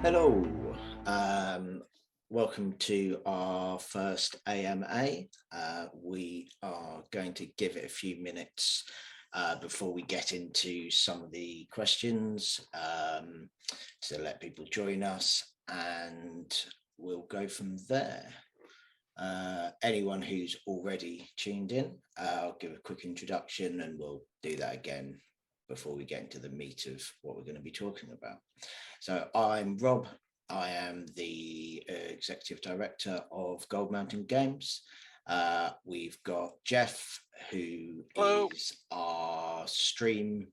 Hello, welcome to our first AMA. We are going to give it a few minutes before we get into some of the questions to let people join us, and we'll go from there. Anyone who's already tuned in, I'll give a quick introduction and we'll do that again before we get into the meat of what we're going to be talking about. So I'm Rob. I am the Executive Director of Gold Mountain Games. We've got Jeff, who Hello. is our stream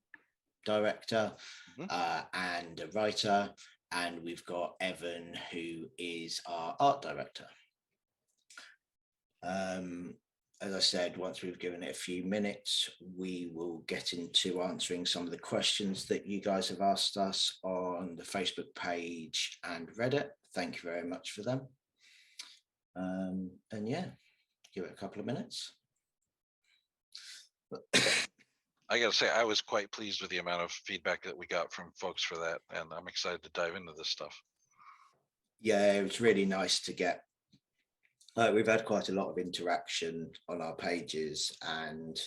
director and a writer. And we've got Evan, who is our art director. As I said, once we've given it a few minutes, we will get into answering some of the questions that you guys have asked us on the Facebook page and Reddit. Thank you very much for them. And yeah, give it a couple of minutes. I got to say, I was quite pleased with the amount of feedback that we got from folks for that, and I'm excited to dive into this stuff. Yeah, it was really nice to get. We've had quite a lot of interaction on our pages, and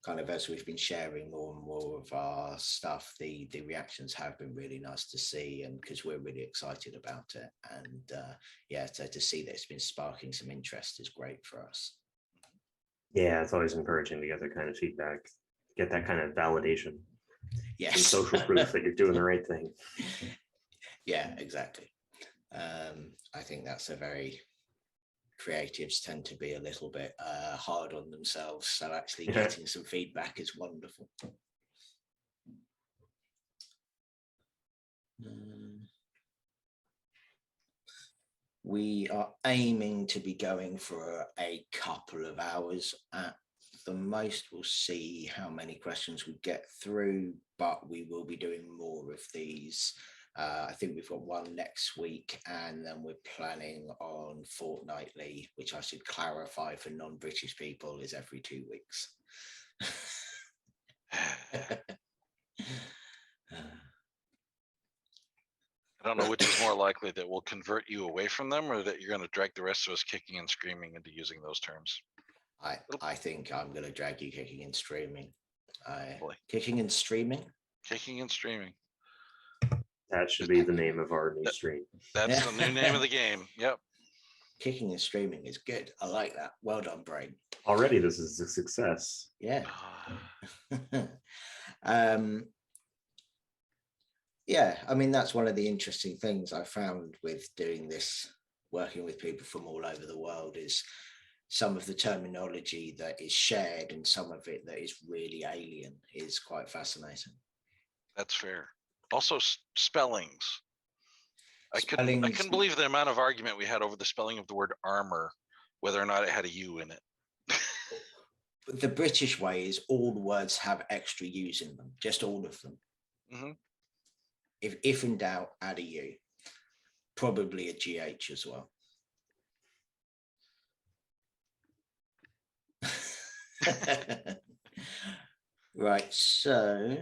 kind of as we've been sharing more and more of our stuff, the reactions have been really nice to see, and because we're really excited about it. And yeah, so to see that it's been sparking some interest is great for us. Yeah, it's always encouraging to get that kind of feedback, get that kind of validation. Yes. And social proof that you're doing the right thing. Yeah, exactly. I think that's a very... Creatives tend to be a little bit hard on themselves, so actually getting some feedback is wonderful. We are aiming to be going for a couple of hours at the most. We'll see how many questions we get through, but we will be doing more of these. I think we've got one next week, and then we're planning on fortnightly, which I should clarify for non-British people is every 2 weeks. I don't know which is more likely, that we'll convert you away from them, or that you're going to drag the rest of us kicking and screaming into using those terms. I think I'm going to drag you kicking and streaming. Kicking and streaming? Kicking and streaming. That should be the name of our new stream. That's the new name of the game. Yep. Kicking and streaming is good. I like that. Well done, Brain. Already, this is a success. Yeah. Yeah, I mean, that's one of the interesting things I found with doing this, working with people from all over the world, is some of the terminology that is shared and some of it that is really alien is quite fascinating. That's fair. Also, spellings. I couldn't believe the amount of argument we had over the spelling of the word armor, whether or not it had a U in it. The British way is all the words have extra U's in them, just all of them. Mm-hmm. If in doubt, add a U. Probably a GH as well. Right, so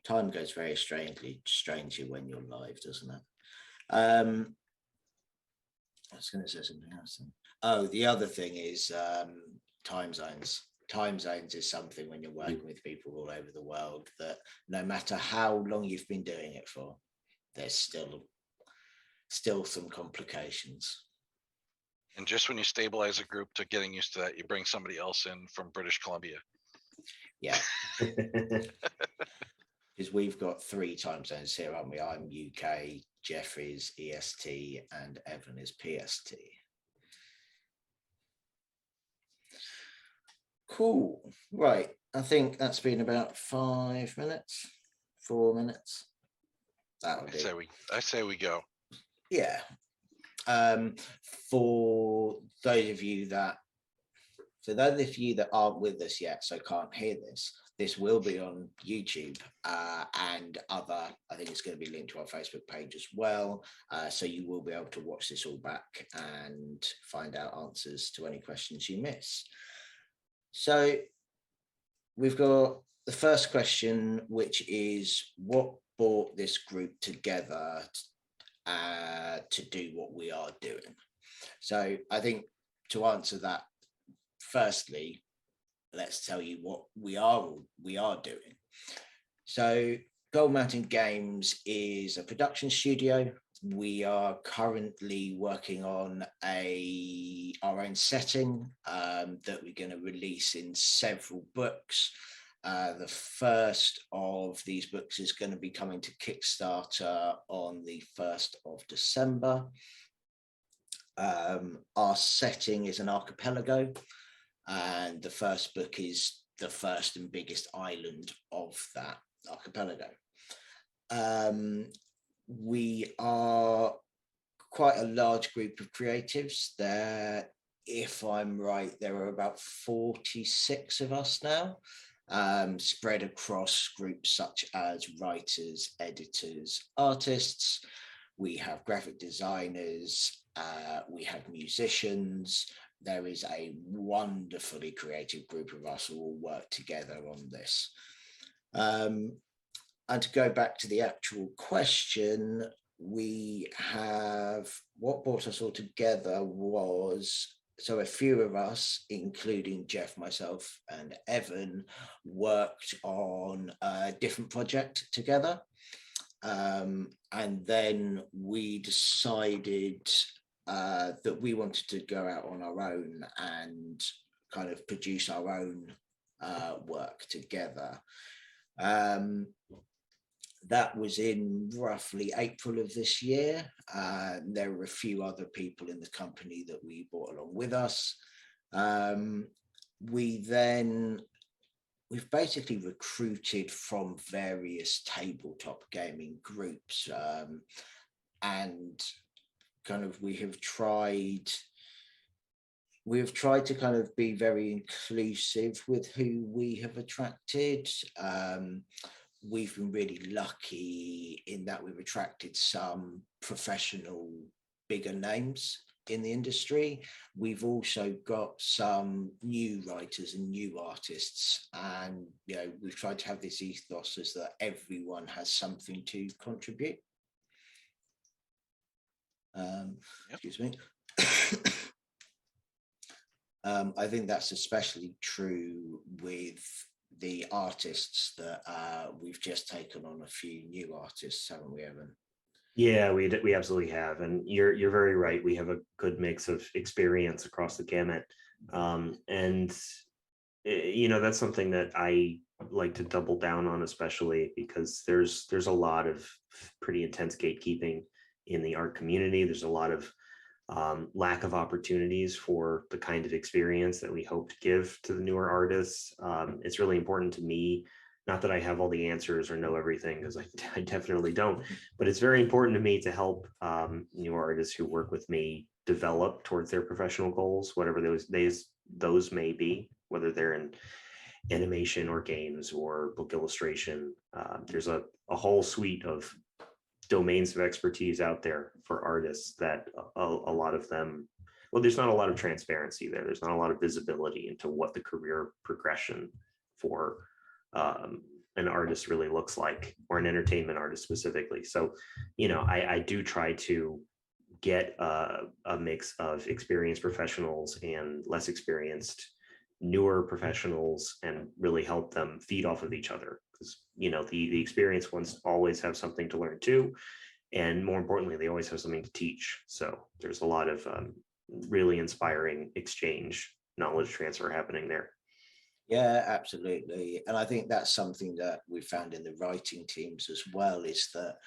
time goes very strangely when you're live, doesn't it? I was going to say something else. Oh, the other thing is time zones. Time zones is something when you're working with people all over the world that no matter how long you've been doing it for, there's still some complications. And just when you stabilize a group to getting used to that, you bring somebody else in from British Columbia. Yeah. Because we've got 3 time zones here, aren't we? I'm UK, Jeff is EST, and Evan is PST. Cool. Right. I think that's been about 5 minutes, 4 minutes. That'll do. I say we go. Yeah. For those of you that aren't with us yet, so can't hear this will be on YouTube and other, I think it's going to be linked to our Facebook page as well. So you will be able to watch this all back and find out answers to any questions you miss. So we've got the first question, which is, what brought this group together to do what we are doing. So I think to answer that, firstly, let's tell you what we are doing. So Gold Mountain Games is a production studio. We are currently working on our own setting that we're going to release in several books. The first of these books is going to be coming to Kickstarter on the 1st of December. Our setting is an archipelago, and the first book is the first and biggest island of that archipelago. We are quite a large group of creatives. There, if I'm right, there are about 46 of us now, spread across groups such as writers, editors, artists. We have graphic designers, we have musicians. There is a wonderfully creative group of us who all work together on this. And to go back to the actual question, we have, what brought us all together was, so a few of us, including Jeff, myself, and Evan, worked on a different project together. And then we decided that we wanted to go out on our own and kind of produce our own work together. That was in roughly April of this year. There were a few other people in the company that we brought along with us. We've basically recruited from various tabletop gaming groups, and kind of we have tried to kind of be very inclusive with who we have attracted. We've been really lucky in that we've attracted some professional bigger names in the industry. We've also got some new writers and new artists, and we've tried to have this ethos as that everyone has something to contribute. Excuse me. I think that's especially true with the artists that we've just taken on. A few new artists, haven't we, Evan? Yeah, we absolutely have, and you're very right. We have a good mix of experience across the gamut, and that's something that I like to double down on, especially because there's a lot of pretty intense gatekeeping in the art community. There's a lot of lack of opportunities for the kind of experience that we hope to give to the newer artists. It's really important to me, not that I have all the answers or know everything, because I definitely don't, but it's very important to me to help new artists who work with me develop towards their professional goals, whatever those may be, whether they're in animation or games or book illustration. There's a whole suite of domains of expertise out there for artists that a lot of them, well, there's not a lot of transparency there. There's not a lot of visibility into what the career progression for an artist really looks like, or an entertainment artist specifically. So, I do try to get a mix of experienced professionals and less experienced newer professionals, and really help them feed off of each other, because the experienced ones always have something to learn too, and more importantly, they always have something to teach. So there's a lot of really inspiring exchange, knowledge transfer happening there. Yeah, absolutely. And I think that's something that we found in the writing teams as well, is that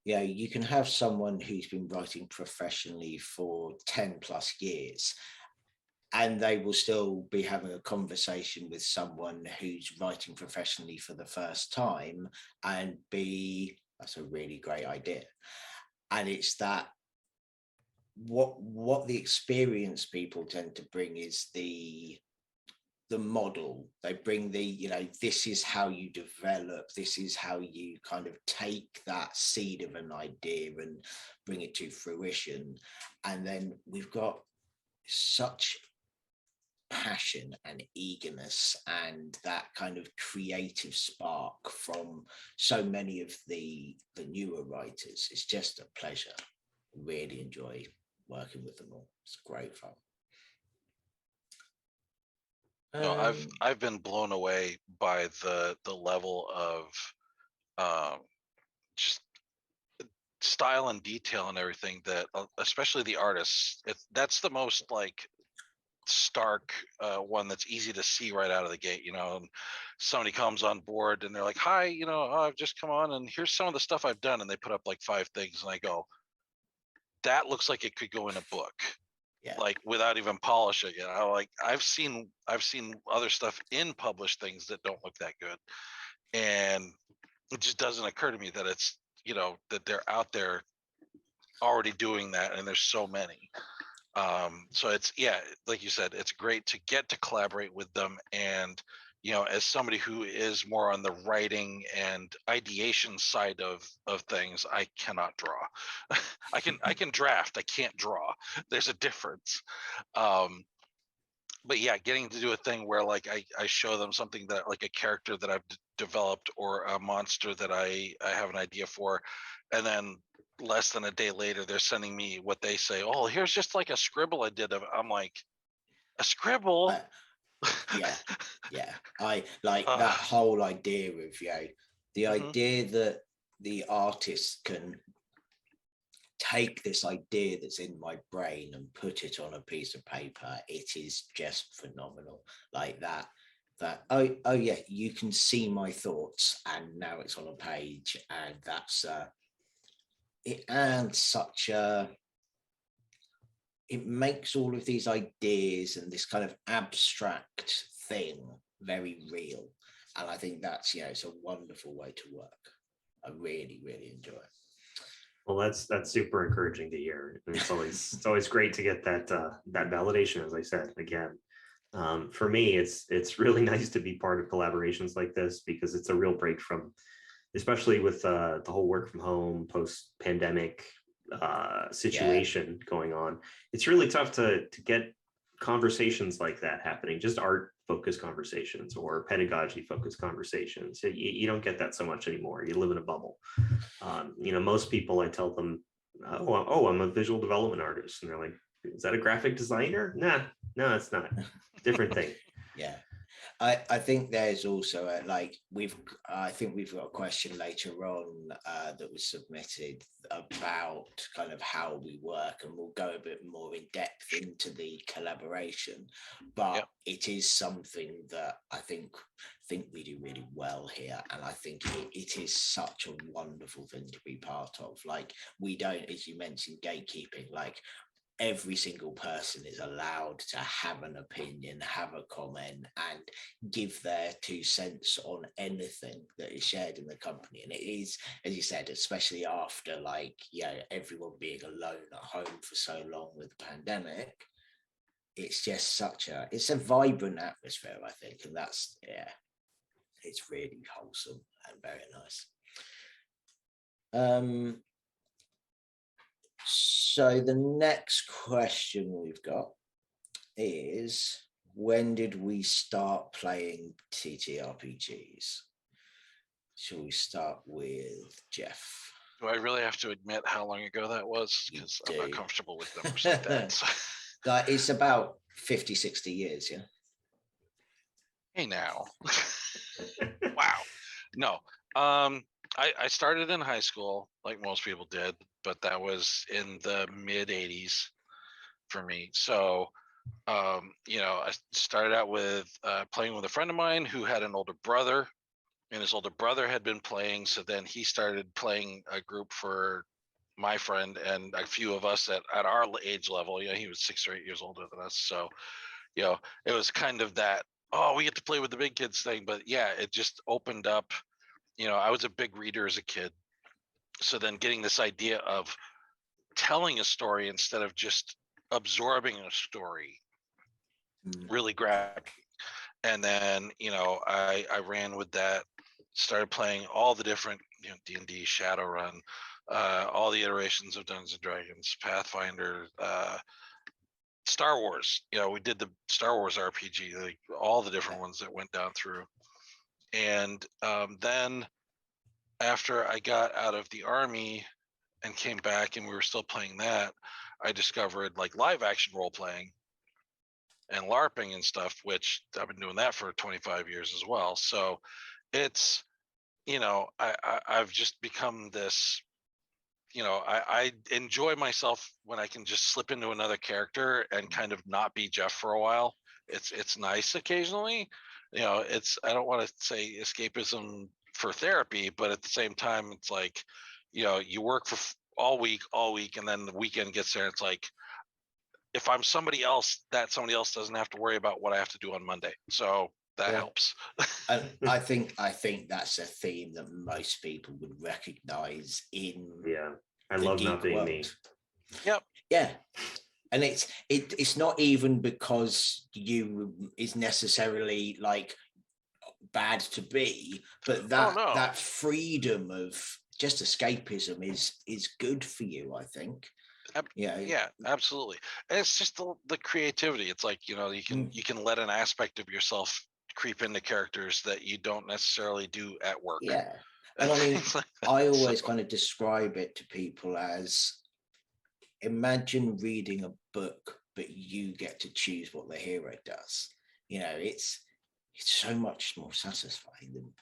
you can have someone who's been writing professionally for 10 plus years, and they will still be having a conversation with someone who's writing professionally for the first time and that's a really great idea. And it's that what the experienced people tend to bring is the model. They bring this is how you develop, this is how you kind of take that seed of an idea and bring it to fruition. And then we've got such passion and eagerness and that kind of creative spark from so many of the newer writers. It's just a pleasure. Really enjoy working with them all. It's great fun. No, I've been blown away by the level of just style and detail and everything that especially the artists, that's the most like stark one that's easy to see right out of the gate, and somebody comes on board and they're like, hi, I've just come on and here's some of the stuff I've done, and they put up like 5 things and I go, that looks like it could go in a book. Yeah. Like without even polishing it. I've seen other stuff in published things that don't look that good, and it just doesn't occur to me that it's that they're out there already doing that, and there's so many. So it's, like you said, it's great to get to collaborate with them. And as somebody who is more on the writing and ideation side of things, I cannot draw. I can draft, I can't draw. There's a difference. But yeah, getting to do a thing where like I show them something that like a character that I've developed or a monster that I have an idea for, and then less than a day later they're sending me what they say, oh, here's just like a scribble I did of it. I'm like, a scribble? Yeah. I like that whole idea of the idea that the artist can take this idea that's in my brain and put it on a piece of paper. It is just phenomenal. Like that oh yeah, you can see my thoughts and now it's on a page, and that's it adds such a, it makes all of these ideas and this kind of abstract thing very real. And I think that's, it's a wonderful way to work. I really, really enjoy it. Well, that's super encouraging to hear. And it's always great to get that validation, as I said. Again, for me, it's really nice to be part of collaborations like this, because it's a real break from, especially with the whole work from home post-pandemic situation going on. It's really tough to get conversations like that happening, just art focused conversations or pedagogy focused conversations. You don't get that so much anymore. You live in a bubble. Most people, I tell them, oh, I'm a visual development artist, and they're like, is that a graphic designer? No, it's not. Different thing. Yeah. I think there's also I think we've got a question later on that was submitted about kind of how we work, and we'll go a bit more in depth into the collaboration. But it is something that I think we do really well here, and I think it is such a wonderful thing to be part of. Like, we don't, as you mentioned, gatekeeping. Like, every single person is allowed to have an opinion, have a comment, and give their 2 cents on anything that is shared in the company. And it is, as you said, especially after everyone being alone at home for so long with the pandemic, it's just it's a vibrant atmosphere, I think. And that's, it's really wholesome and very nice. So the next question we've got is, when did we start playing TTRPGs? Shall we start with Jeff? Do I really have to admit how long ago that was? Because I'm not comfortable with numbers like that. So. It's about 50, 60 years, yeah? Hey, now. Wow. No. I started in high school, like most people did, but that was in the mid 80s for me. So, I started out with playing with a friend of mine who had an older brother, and his older brother had been playing. So then he started playing a group for my friend and a few of us at our age level. He was 6 or 8 years older than us. So, it was kind of that, oh, we get to play with the big kids thing. But yeah, it just opened up. I was a big reader as a kid. So then getting this idea of telling a story instead of just absorbing a story really grabbed me. And then, I ran with that, started playing all the different, D&D, Shadowrun, all the iterations of Dungeons and Dragons, Pathfinder, Star Wars. We did the Star Wars RPG, like all the different ones that went down through. And then after I got out of the Army and came back and we were still playing that, I discovered like live action role playing and LARPing and stuff, which I've been doing that for 25 years as well. So it's, I've just become this, I enjoy myself when I can just slip into another character and kind of not be Jeff for a while. It's nice occasionally. I don't want to say escapism for therapy, but at the same time, it's like, you work for all week, and then the weekend gets there. And it's like, if I'm somebody else, that somebody else doesn't have to worry about what I have to do on Monday. So that helps. And I think that's a theme that most people would recognize in. Yeah, I love not being me. Yep. Yeah. And it's not even because you is necessarily like bad to be, but that freedom of just escapism is good for you, I think. Yeah, absolutely. And it's just the creativity. It's like, you can let an aspect of yourself creep into characters that you don't necessarily do at work. Yeah. And I mean, I always kind of describe it to people as, imagine reading a book, but you get to choose what the hero does. It's so much more satisfying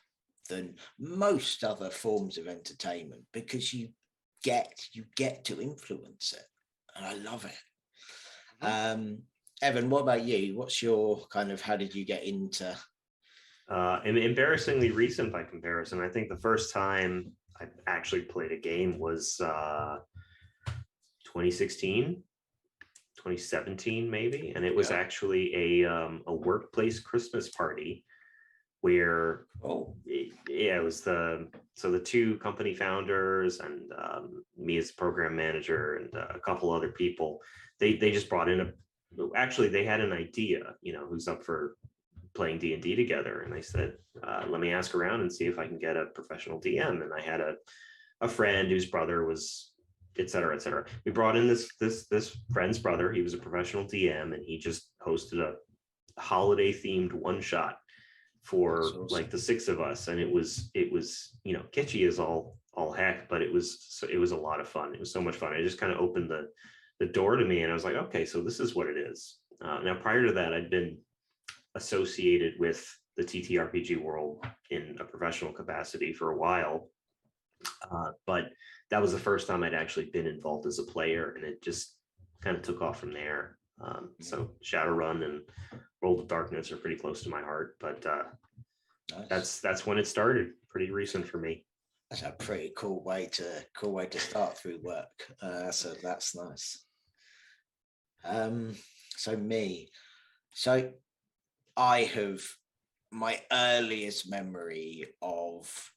than most other forms of entertainment, because you get to influence it, and I love it. Mm-hmm. Evan, what about you? What's your kind of, how did you get into? Embarrassingly recent by comparison. I think the first time I actually played a game was 2016, 2017 maybe, and it was actually a workplace Christmas party where it was the two company founders and me as program manager and a couple other people. They just brought in actually they had an idea, who's up for playing D&D together, and I said, let me ask around and see if I can get a professional DM. And I had a friend whose brother was, et cetera, et cetera. We brought in this friend's brother. He was a professional DM, and he just hosted a holiday themed one shot for awesome. Like the six of us, and it was kitschy as all heck, but it was a lot of fun. It was so much fun. It just kind of opened the door to me, and I was like, okay, so this is what it is. Now prior to that, I'd been associated with the TTRPG world in a professional capacity for a while, but that was the first time I'd actually been involved as a player, and it just kind of took off from there. So Shadowrun and World of Darkness are pretty close to my heart, but nice. That's when it started. Pretty recent for me. That's a pretty cool way to start through work. So that's nice. So I have, my earliest memory of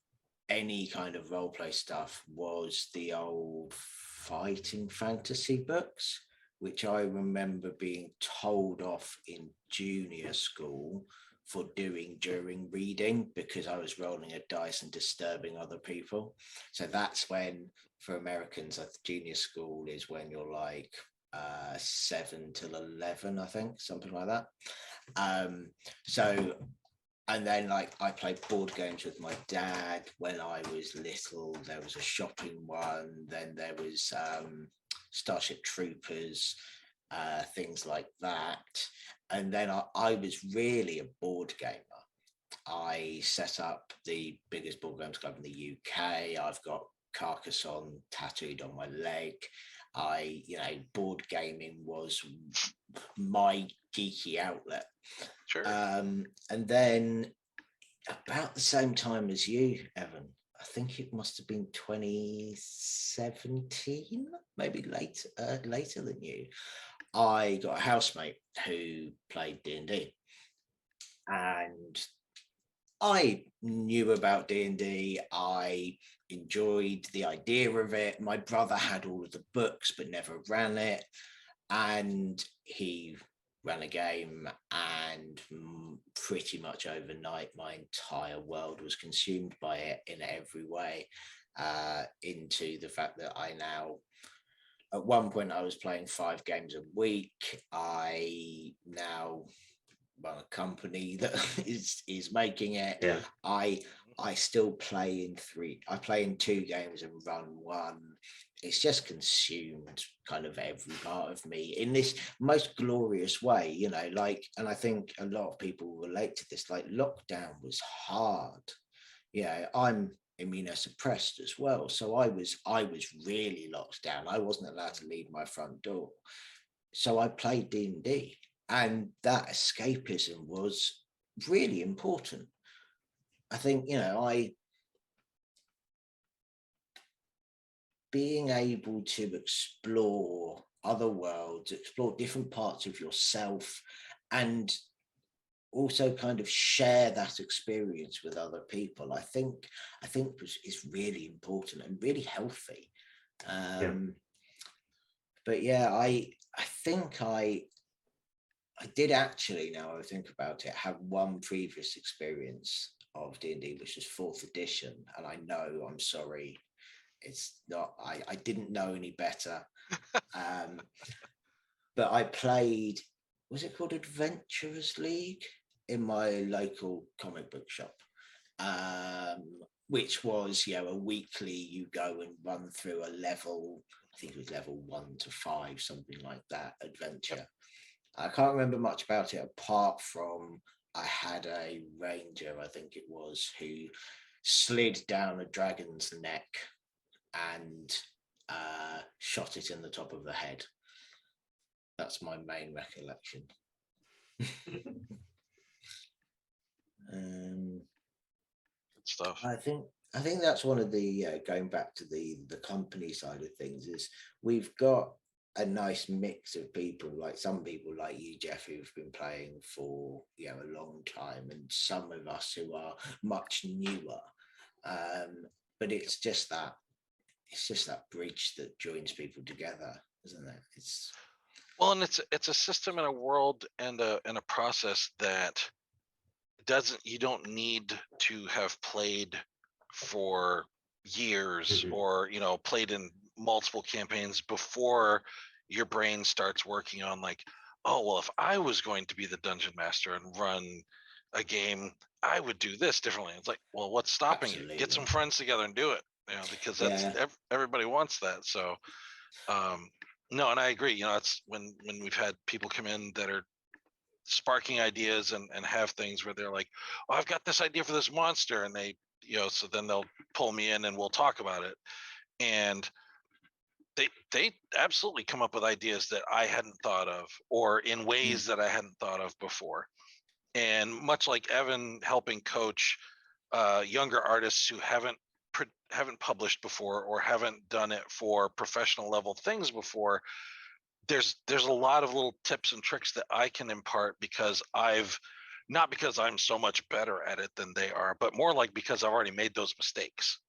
any kind of roleplay stuff was the old fighting fantasy books, which I remember being told off in junior school for doing during reading, because I was rolling a dice and disturbing other people. So that's when, for Americans, junior school is when you're like 7 till 11, I think, something like that. And then like I played board games with my dad when I was little. There was a shopping one, then there was Starship Troopers, things like that. And then I was really a board gamer. I set up the biggest board games club in the UK. I've got Carcassonne tattooed on my leg. Board gaming was my geeky outlet. Sure. And then about the same time as you, Evan, I think it must have been 2017, maybe later than you. I got a housemate who played D&D, and I knew about D&D. I enjoyed the idea of it. My brother had all of the books but never ran it, and he ran a game, and pretty much overnight my entire world was consumed by it in every way, into the fact that I now at one point I was playing 5 games a week. I now run a company that is making it. Yeah. I still play in 3. I play in 2 games and run 1. It's just consumed kind of every part of me in this most glorious way, you know, like, and I think a lot of people relate to this, like lockdown was hard. Yeah, I'm immunosuppressed as well. So I was really locked down. I wasn't allowed to leave my front door. So I played D&D, and that escapism was really important. I think, you know, being able to explore other worlds, explore different parts of yourself, and also kind of share that experience with other people, I think is really important and really healthy. Yeah. But yeah, I think I did actually, now I think about it, have one previous experience of D&D, which was 4th edition, and I know, I'm sorry, it's not, I didn't know any better. But I played, was it called Adventurers League, in my local comic book shop, which was, you know, a weekly, you go and run through a level, I think it was level 1 to 5, something like that, adventure. I can't remember much about it apart from I had a ranger, I think it was, who slid down a dragon's neck and shot it in the top of the head. That's my main recollection. Good stuff. I think that's one of the going back to the company side of things, is we've got a nice mix of people, like some people like you, Jeff, who've been playing for, you know, a long time, and some of us who are much newer. But it's just that bridge that joins people together, isn't it? It's Well, and it's a system and a world and a process that you don't need to have played for years or, you know, played in multiple campaigns before your brain starts working on, like, oh, well, if I was going to be the dungeon master and run a game, I would do this differently. It's like, well, what's stopping you? Get some friends together and do it, you know, because that's everybody wants that. So no, and I agree, you know, it's when we've had people come in that are sparking ideas and have things where they're like, oh, I've got this idea for this monster, and they, you know, so then they'll pull me in and we'll talk about it, and they absolutely come up with ideas that I hadn't thought of, or in ways that I hadn't thought of before. And much like Evan helping coach younger artists who haven't published before or haven't done it for professional level things before, there's a lot of little tips and tricks that I can impart, because not because I'm so much better at it than they are, but more like because I've already made those mistakes.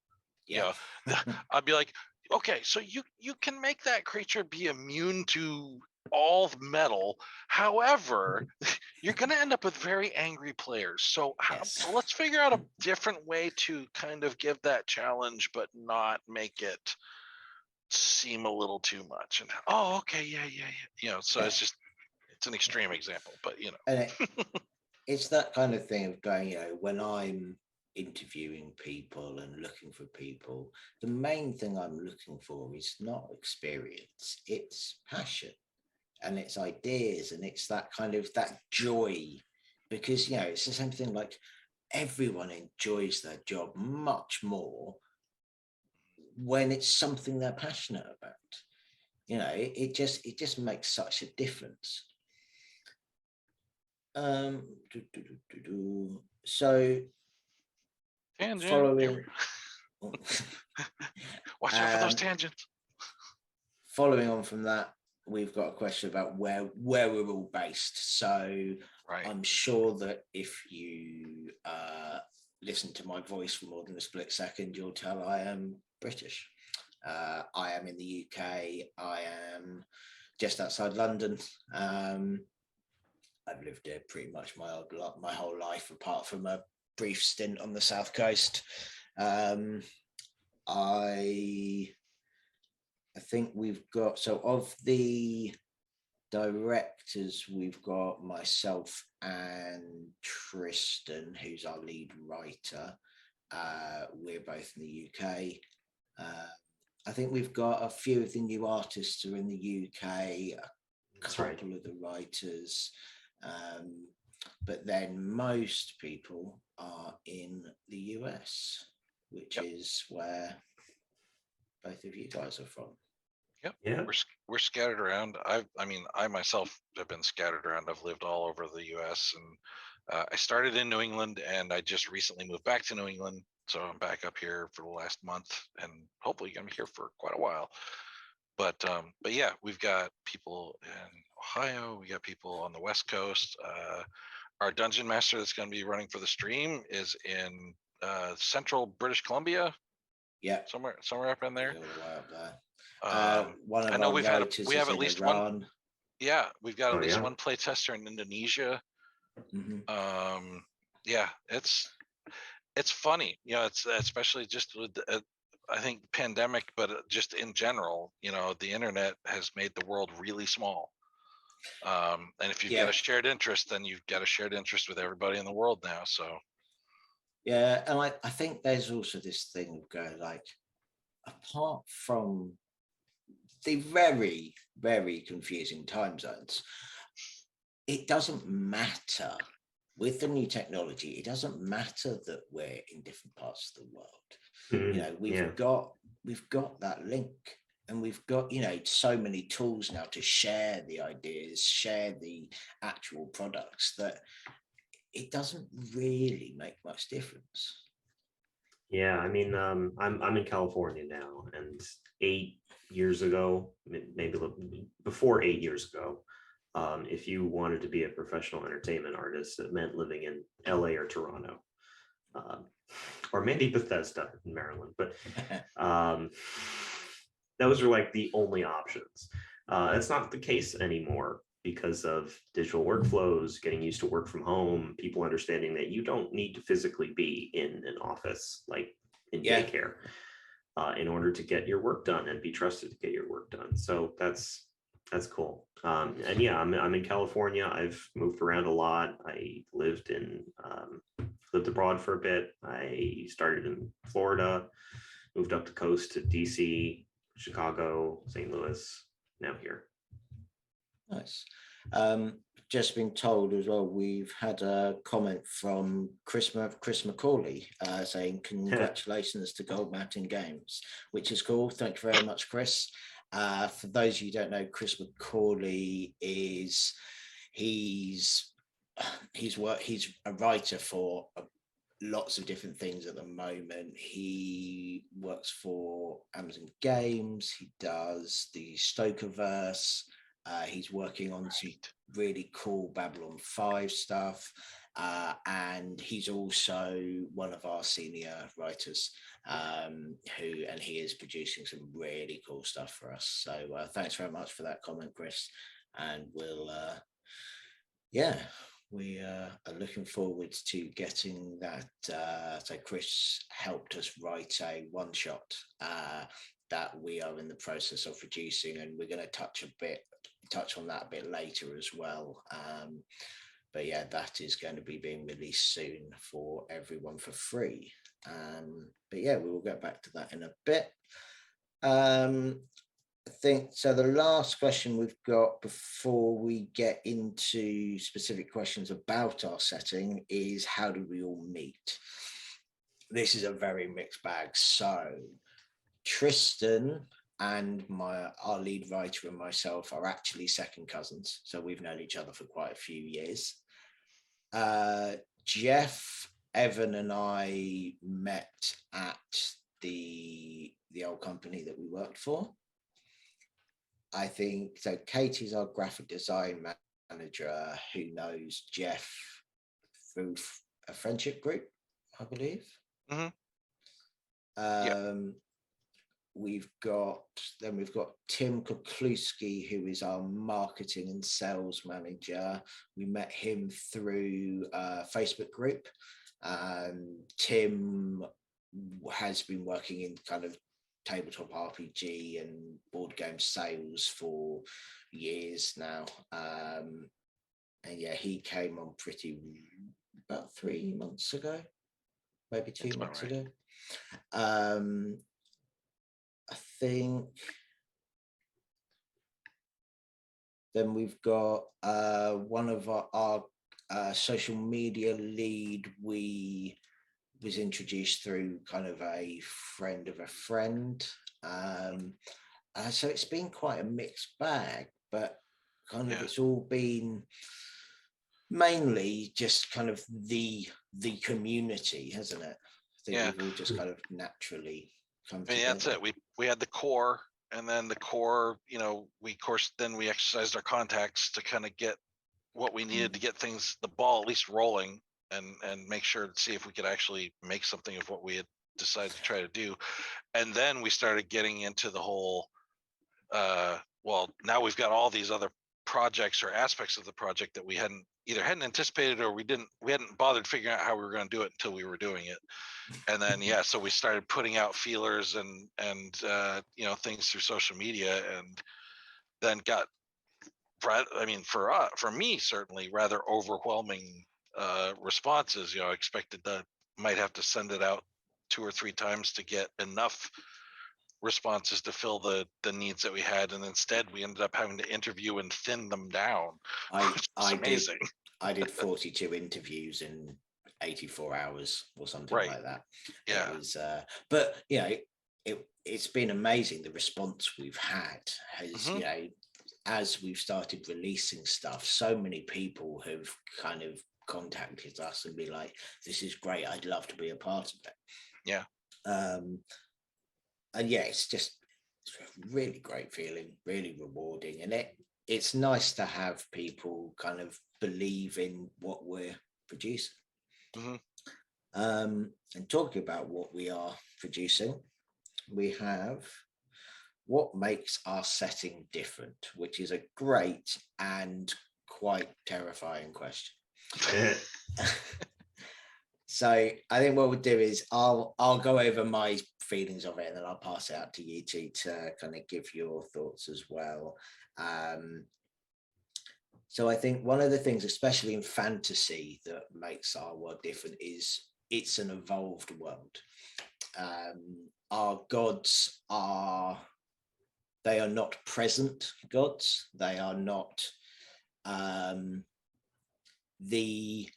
yeah. You know, I'd be like, okay, so you can make that creature be immune to all metal. However, you're going to end up with very angry players. So, so let's figure out a different way to kind of give that challenge, but not make it seem a little too much. And oh, okay, yeah. You know, so it's an extreme example, but you know, and it's that kind of thing of going, you know, when I'm interviewing people and looking for people, the main thing I'm looking for is not experience, it's passion, and it's ideas, and it's that kind of that joy, because, you know, it's the same thing, like everyone enjoys their job much more when it's something they're passionate about. You know, it just makes such a difference. So tangent. Following watch out for those tangents. Following on from that, we've got a question about where we're all based. So I'm sure that if you listen to my voice for more than a split second, you'll tell I am British. I am in the UK. I am just outside London. I've lived here pretty much my whole life, apart from a brief stint on the south coast. I I think we've got, so of the directors, we've got myself and Tristan, who's our lead writer. We're both in the UK. I think we've got a few of the new artists are in the UK, a couple of the writers, but then most people are in the US, which is where both of you guys are from. Yep. Yeah. We're scattered around. I myself have been scattered around. I've lived all over the U.S. and I started in New England, and I just recently moved back to New England. So I'm back up here for the last month, and hopefully I'm here for quite a while. But yeah, we've got people in Ohio. We got people on the West Coast. Our dungeon master that's going to be running for the stream is in central British Columbia. Yeah, somewhere up in there. all the way up there. I know we have at least Iran. one. Yeah, we've got at least one play tester in Indonesia. Mm-hmm. Yeah, it's funny, it's especially just with I think pandemic, but just in general, the internet has made the world really small. And if you've got a shared interest, then you've got a shared interest with everybody in the world now. So yeah, and I think there's also this thing of going like, apart from the very, very confusing time zones, it doesn't matter with the new technology. It doesn't matter that we're in different parts of the world. We've got that link, and we've got so many tools now to share the ideas, share the actual products, that it doesn't really make much difference. Yeah, I mean, I'm in California now, and 8 years ago, maybe before 8 years ago, if you wanted to be a professional entertainment artist, it meant living in LA or Toronto, or maybe Bethesda in Maryland, but those are like the only options. It's not the case anymore because of digital workflows, getting used to work from home, people understanding that you don't need to physically be in an office like in daycare in order to get your work done and be trusted to get your work done. So that's cool. And yeah, I'm in California. I've moved around a lot. I lived abroad for a bit. I started in Florida, moved up the coast to DC, Chicago, St. Louis, now here. Nice. Just been told as well, we've had a comment from Chris McAuley saying congratulations to Gold Mountain Games, which is cool. Thank you very much, Chris. For those of you who don't know, Chris McAuley is he's a writer for lots of different things at the moment. He works for Amazon Games. He does the Stokerverse. He's working on some really cool Babylon 5 stuff. And he's also one of our senior writers he is producing some really cool stuff for us. So thanks very much for that comment, Chris. And we are looking forward to getting that. So Chris helped us write a one-shot that we are in the process of producing, and we're going to touch on that a bit later as well. But yeah, that is going to be being released soon for everyone for free. But yeah, we will get back to that in a bit. I think so. The last question we've got before we get into specific questions about our setting is, how do we all meet? This is a very mixed bag. So Tristan and our lead writer and myself are actually second cousins. So we've known each other for quite a few years. Jeff, Evan and I met at the old company that we worked for. I think so. Katie's our graphic design manager who knows Jeff through a friendship group, I believe. Mm-hmm. We've got Tim Kukluski, who is our marketing and sales manager. We met him through a Facebook group. Tim has been working in kind of tabletop RPG and board game sales for years now. And yeah, he came on about 3 months ago, maybe 2 months ago. I think then we've got one of our social media lead. We was introduced through kind of a friend of a friend. So it's been quite a mixed bag, but kind of it's all been mainly just kind of the community, hasn't it? I think we've all just kind of naturally come together. That's it. We had the core, and then the core, we exercised our contacts to kind of get what we needed to get the ball at least rolling, and make sure to see if we could actually make something of what we had decided to try to do. And then we started getting into the whole, now we've got all these other projects or aspects of the project that we hadn't anticipated, or we hadn't bothered figuring out how we were going to do it until we were doing it. And then so we started putting out feelers and things through social media, and then got, for me certainly, rather overwhelming responses. I expected that might have to send it out 2 or 3 times to get enough responses to fill the needs that we had, and instead we ended up having to interview and thin them down. Amazing. I did 42 interviews in 84 hours or something like that. Yeah. It was, but it's been amazing. The response we've had has, as we've started releasing stuff, so many people have kind of contacted us and be like, "This is great. I'd love to be a part of it." Yeah. And it's a really great feeling, really rewarding, and it's nice to have people kind of believe in what we're producing. And talking about what we are producing, we have what makes our setting different, which is a great and quite terrifying question. So I think what we'll do is I'll go over my feelings of it, and then I'll pass it out to you two to kind of give your thoughts as well. So I think one of the things, especially in fantasy, that makes our world different is it's an evolved world. Our gods they are not present gods. They are not the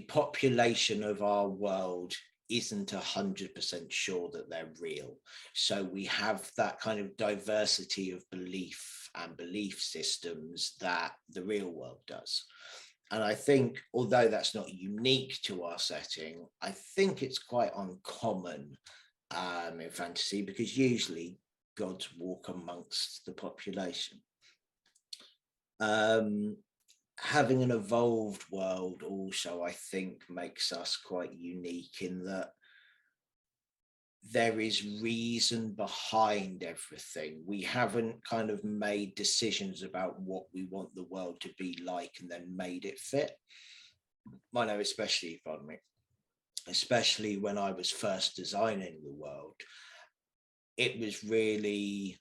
population of our world isn't 100% sure that they're real. So we have that kind of diversity of belief and belief systems that the real world does. And I think, although that's not unique to our setting, I think it's quite uncommon in fantasy, because usually gods walk amongst the population. Having an evolved world also, I think, makes us quite unique in that there is reason behind everything. We haven't kind of made decisions about what we want the world to be like and then made it fit. I know, especially when I was first designing the world, it was really,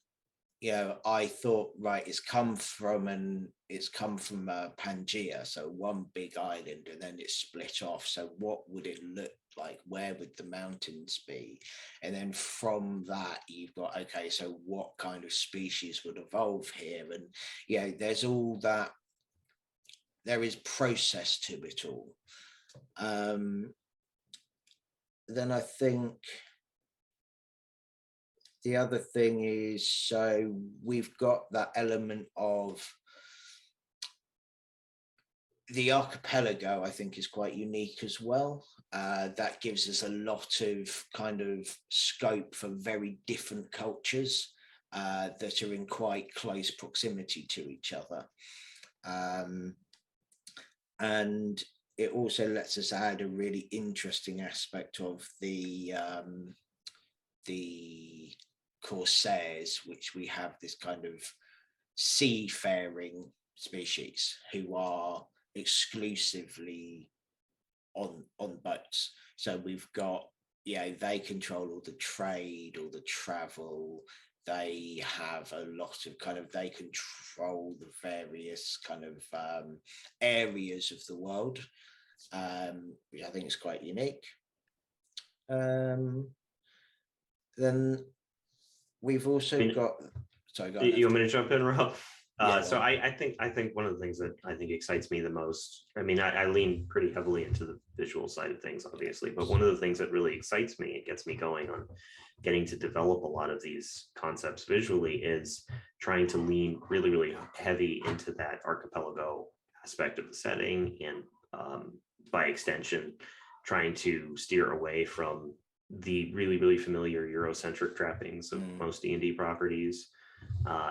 I thought, right, it's come from Pangea, so one big island, and then it's split off. So what would it look like? Where would the mountains be? And then from that, you've got, okay, so what kind of species would evolve here? And there's all that. There is process to it all. Then I think the other thing is, so we've got that element of the archipelago, I think, is quite unique as well. That gives us a lot of kind of scope for very different cultures that are in quite close proximity to each other. And it also lets us add a really interesting aspect of the Corsairs, which we have this kind of seafaring species who are exclusively on boats. So we've got they control all the trade, all the travel. They have a lot of they control the various areas of the world, which I think is quite unique. Then we've also got. Sorry, go on. You want me to jump in, Rob? So on. I think one of the things that I think excites me the most, I mean, I lean pretty heavily into the visual side of things, obviously, but one of the things that really excites me, it gets me going on getting to develop a lot of these concepts visually, is trying to lean really, really heavy into that archipelago aspect of the setting, and by extension, trying to steer away from the really, really familiar Eurocentric trappings of most D&D properties.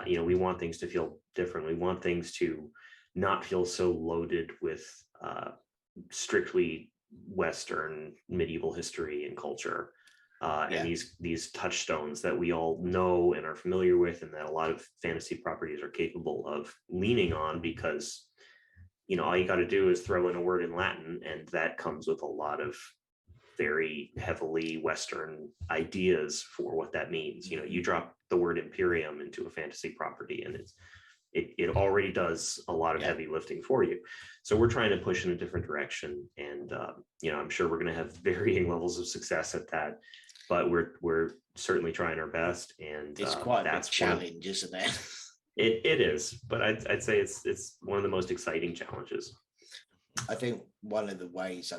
We want things to feel different. We want things to not feel so loaded with strictly Western medieval history and culture, and these touchstones that we all know and are familiar with, and that a lot of fantasy properties are capable of leaning on, because all you got to do is throw in a word in Latin, and that comes with a lot of very heavily Western ideas for what that means. You drop the word Imperium into a fantasy property, and it already does a lot of heavy lifting for you. So we're trying to push in a different direction, and I'm sure we're going to have varying levels of success at that, but we're certainly trying our best. And it's quite a big challenge, isn't it? It is, but I'd say it's one of the most exciting challenges. I think one of the ways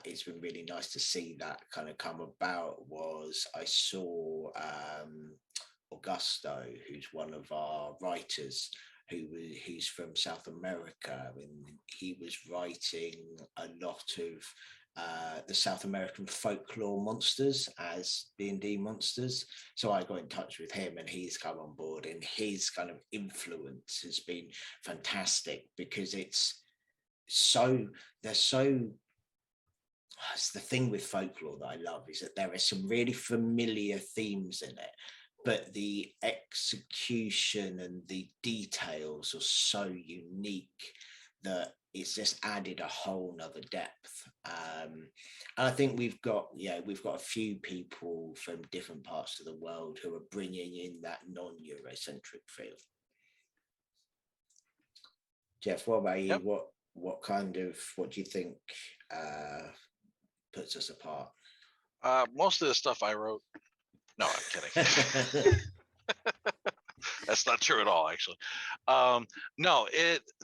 it's been really nice to see that kind of come about was I saw Augusto, who's one of our writers, who's from South America, and he was writing a lot of the South American folklore monsters as D&D monsters. So I got in touch with him, and he's come on board, and his kind of influence has been fantastic, because it's the thing with folklore that I love is that there are some really familiar themes in it, but the execution and the details are so unique that it's just added a whole nother depth. And I think we've got a few people from different parts of the world who are bringing in that non-Eurocentric feel. Jeff, what about you? Yep. What do you think puts us apart? Most of the stuff I wrote. No, I'm kidding. That's not true at all, actually. No,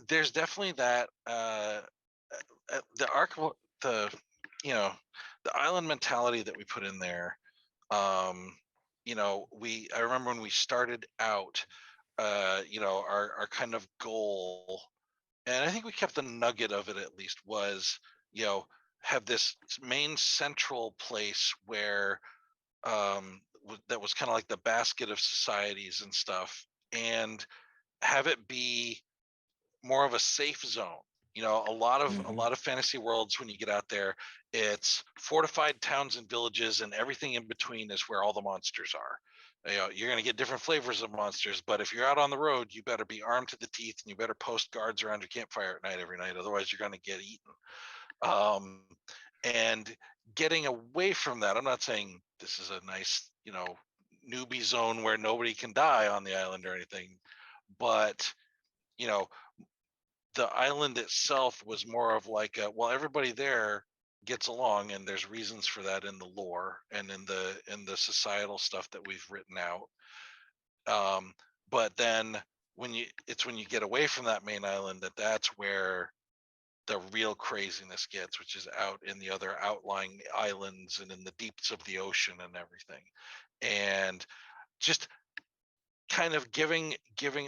there's definitely that the island mentality that we put in there. I remember when we started out, our kind of goal, and I think we kept the nugget of it at least, was have this main central place where that was kind of like the basket of societies and stuff, and have it be more of a safe zone. A lot of fantasy worlds, when you get out there, it's fortified towns and villages, and everything in between is where all the monsters are. You're going to get different flavors of monsters, but if you're out on the road, you better be armed to the teeth, and you better post guards around your campfire at night every night. Otherwise, you're going to get eaten. And getting away from that, I'm not saying this is a nice, newbie zone where nobody can die on the island or anything, but the island itself was more of like everybody there gets along, and there's reasons for that in the lore and in the societal stuff that we've written out. But then when you get away from that main island, that's where the real craziness gets, which is out in the other outlying islands and in the deeps of the ocean and everything. And just kind of giving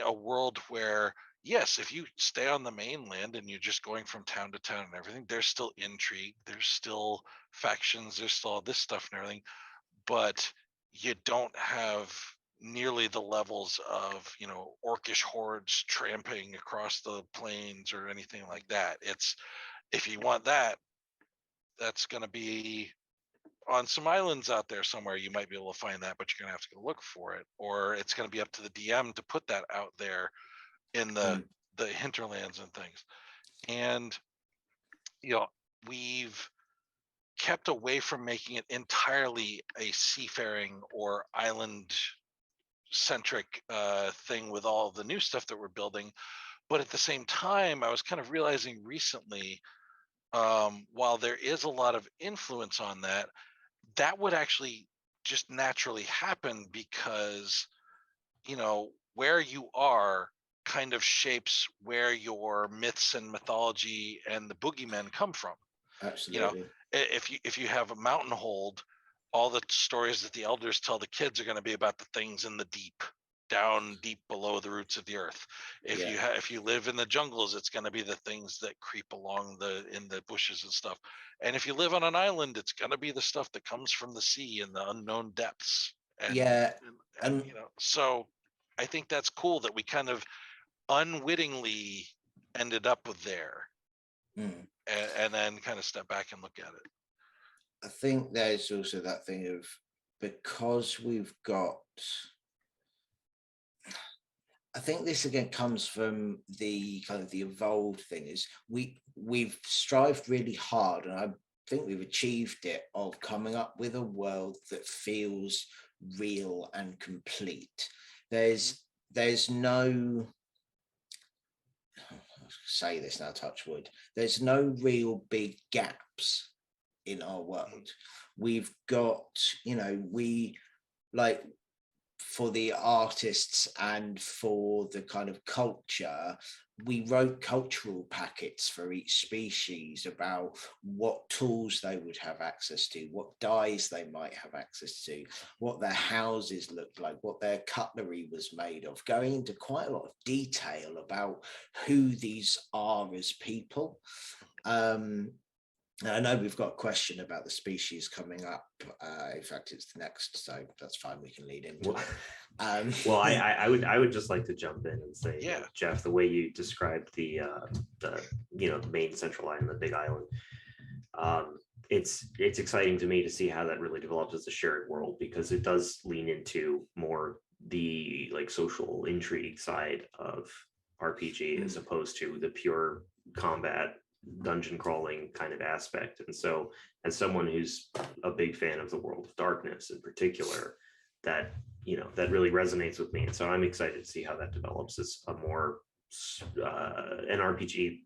a world where, yes, if you stay on the mainland and you're just going from town to town and everything, there's still intrigue, there's still factions, there's still all this stuff and everything, but you don't have nearly the levels of orcish hordes tramping across the plains or anything like that. It's, if you want that, that's going to be on some islands out there somewhere. You might be able to find that, but you're going to have to go look for it, or it's going to be up to the DM to put that out there in the hinterlands and things. And we've kept away from making it entirely a seafaring or island centric thing with all the new stuff that we're building. But at the same time, I was kind of realizing recently, while there is a lot of influence on that, that would actually just naturally happen because, where you are kind of shapes where your myths and mythology and the boogeymen come from. Absolutely. If you have a mountain hold, all the stories that the elders tell the kids are going to be about the things in the deep, down deep below the roots of the earth. If you live in the jungles, it's going to be the things that creep along in the bushes and stuff. And if you live on an island, it's going to be the stuff that comes from the sea and the unknown depths. And so I think that's cool that we kind of unwittingly ended up with there. And then kind of step back and look at it. I think there's also that thing of, because we've got, I think this again comes from the kind of the evolved thing, is we've strived really hard, and I think we've achieved it, of coming up with a world that feels real and complete. There's no, I'll say this now, touch wood, there's no real big gaps in our world. We've got, we, like, for the artists and for the kind of culture, we wrote cultural packets for each species about what tools they would have access to, what dyes they might have access to, what their houses looked like, what their cutlery was made of, going into quite a lot of detail about who these are as people. I know we've got a question about the species coming up. In fact, it's the next, so that's fine. We can lead into it. Well, I would just like to jump in and say, yeah, Jeff, the way you described the main central island, the big island, it's exciting to me to see how that really develops as a shared world, because it does lean into more the like social intrigue side of RPG as opposed to the pure combat dungeon crawling kind of aspect. And so, as someone who's a big fan of the World of Darkness in particular, that that really resonates with me. And so I'm excited to see how that develops as a more an RPG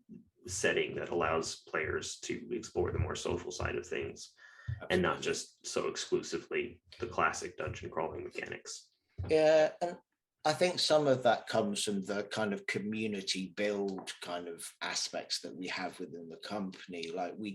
setting that allows players to explore the more social side of things. Absolutely. And not just so exclusively the classic dungeon crawling mechanics. Yeah, and I think some of that comes from the kind of community build kind of aspects that we have within the company. Like, we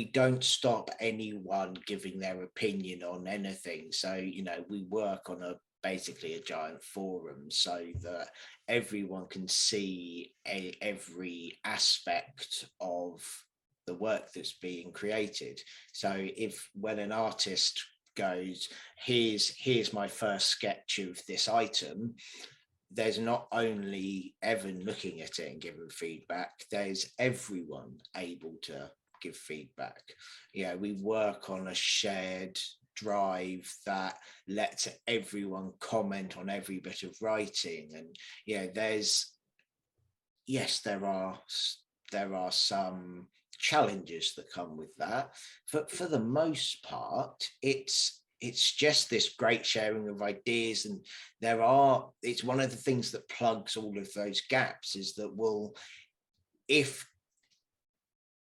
don't stop anyone giving their opinion on anything. So, we work on basically a giant forum so that everyone can see every aspect of the work that's being created. So when an artist goes, here's my first sketch of this item, there's not only Evan looking at it and giving feedback, there's everyone able to give feedback. We work on a shared drive that lets everyone comment on every bit of writing. And there are some challenges that come with that, but for the most part, it's just this great sharing of ideas. And it's one of the things that plugs all of those gaps, is that,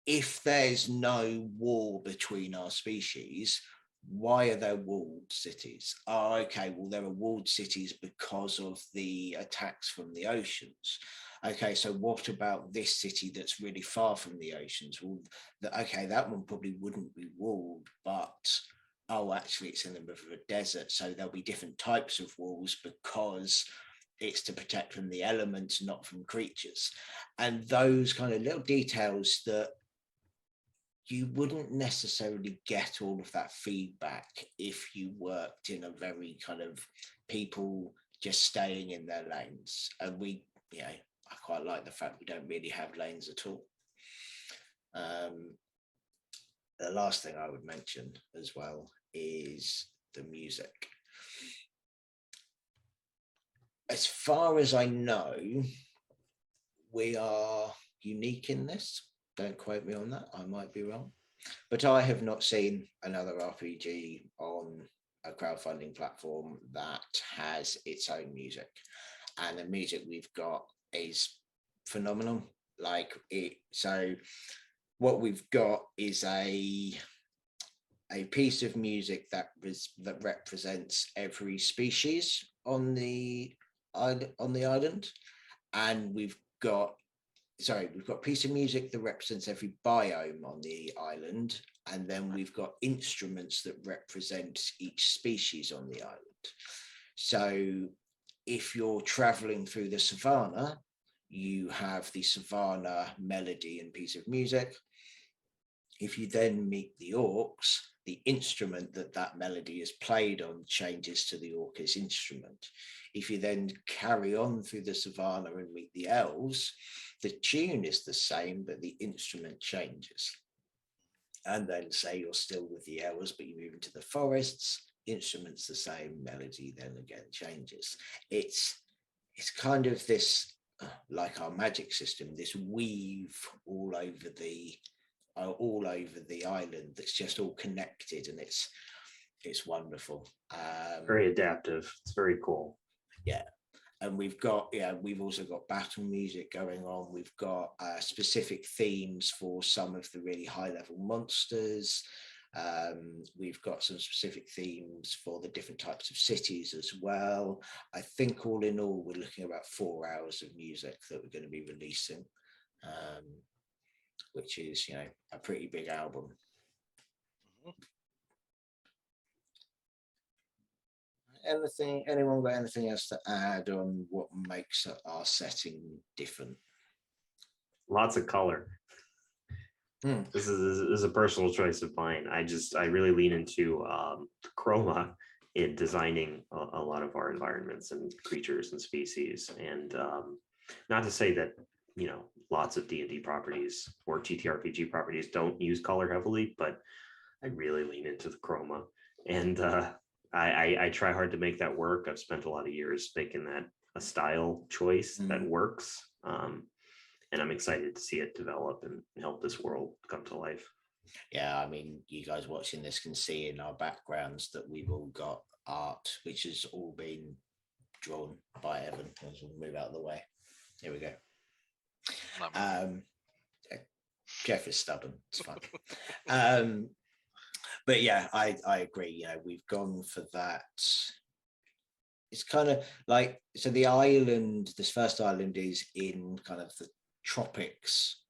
if there's no war between our species, why are there walled cities? Oh, okay, well, there are walled cities because of the attacks from the oceans. Okay, so what about this city that's really far from the oceans? Well, that one probably wouldn't be walled, but actually it's in the middle of a desert, so there'll be different types of walls because it's to protect from the elements, not from creatures. And those kind of little details that you wouldn't necessarily get all of that feedback if you worked in a very kind of people just staying in their lanes. And I quite like the fact we don't really have lanes at all. The last thing I would mention as well is the music. As far as I know, we are unique in this. Don't quote me on that. I might be wrong. But I have not seen another RPG on a crowdfunding platform that has its own music. And the music we've got is phenomenal. Like it, so what we've got is a piece of music that represents every species on the island, and we've got a piece of music that represents every biome on the island, and then we've got instruments that represent each species on the island. So if you're traveling through the savannah, you have the savannah melody and piece of music. If you then meet the orcs, the instrument that melody is played on changes to the orc's instrument. If you then carry on through the savannah and meet the elves, the tune is the same, but the instrument changes. And then say you're still with the elves, but you move into the forests, instrument's the same, melody then again changes. It's kind of this, like our magic system, this weave all over the island that's just all connected, and it's wonderful. Very adaptive. It's very cool. Yeah. And we've also got battle music going on. We've got specific themes for some of the really high level monsters. We've got some specific themes for the different types of cities as well. I think all in all, we're looking at about 4 hours of music that we're going to be releasing, which is, a pretty big album. Anyone got anything else to add on what makes our setting different? Lots of color. This is a personal choice of mine. I really lean into chroma in designing a lot of our environments and creatures and species. And not to say that, lots of D&D properties or TTRPG properties don't use color heavily, but I really lean into the chroma. And I try hard to make that work. I've spent a lot of years making that a style choice that works. And I'm excited to see it develop and help this world come to life. Yeah, I mean, you guys watching this can see in our backgrounds that we've all got art, which has all been drawn by Evan. As we'll move out of the way. Here we go. Jeff is stubborn. It's fun. But yeah, I agree. We've gone for that. It's kind of like, so the island, this first island is in kind of the tropics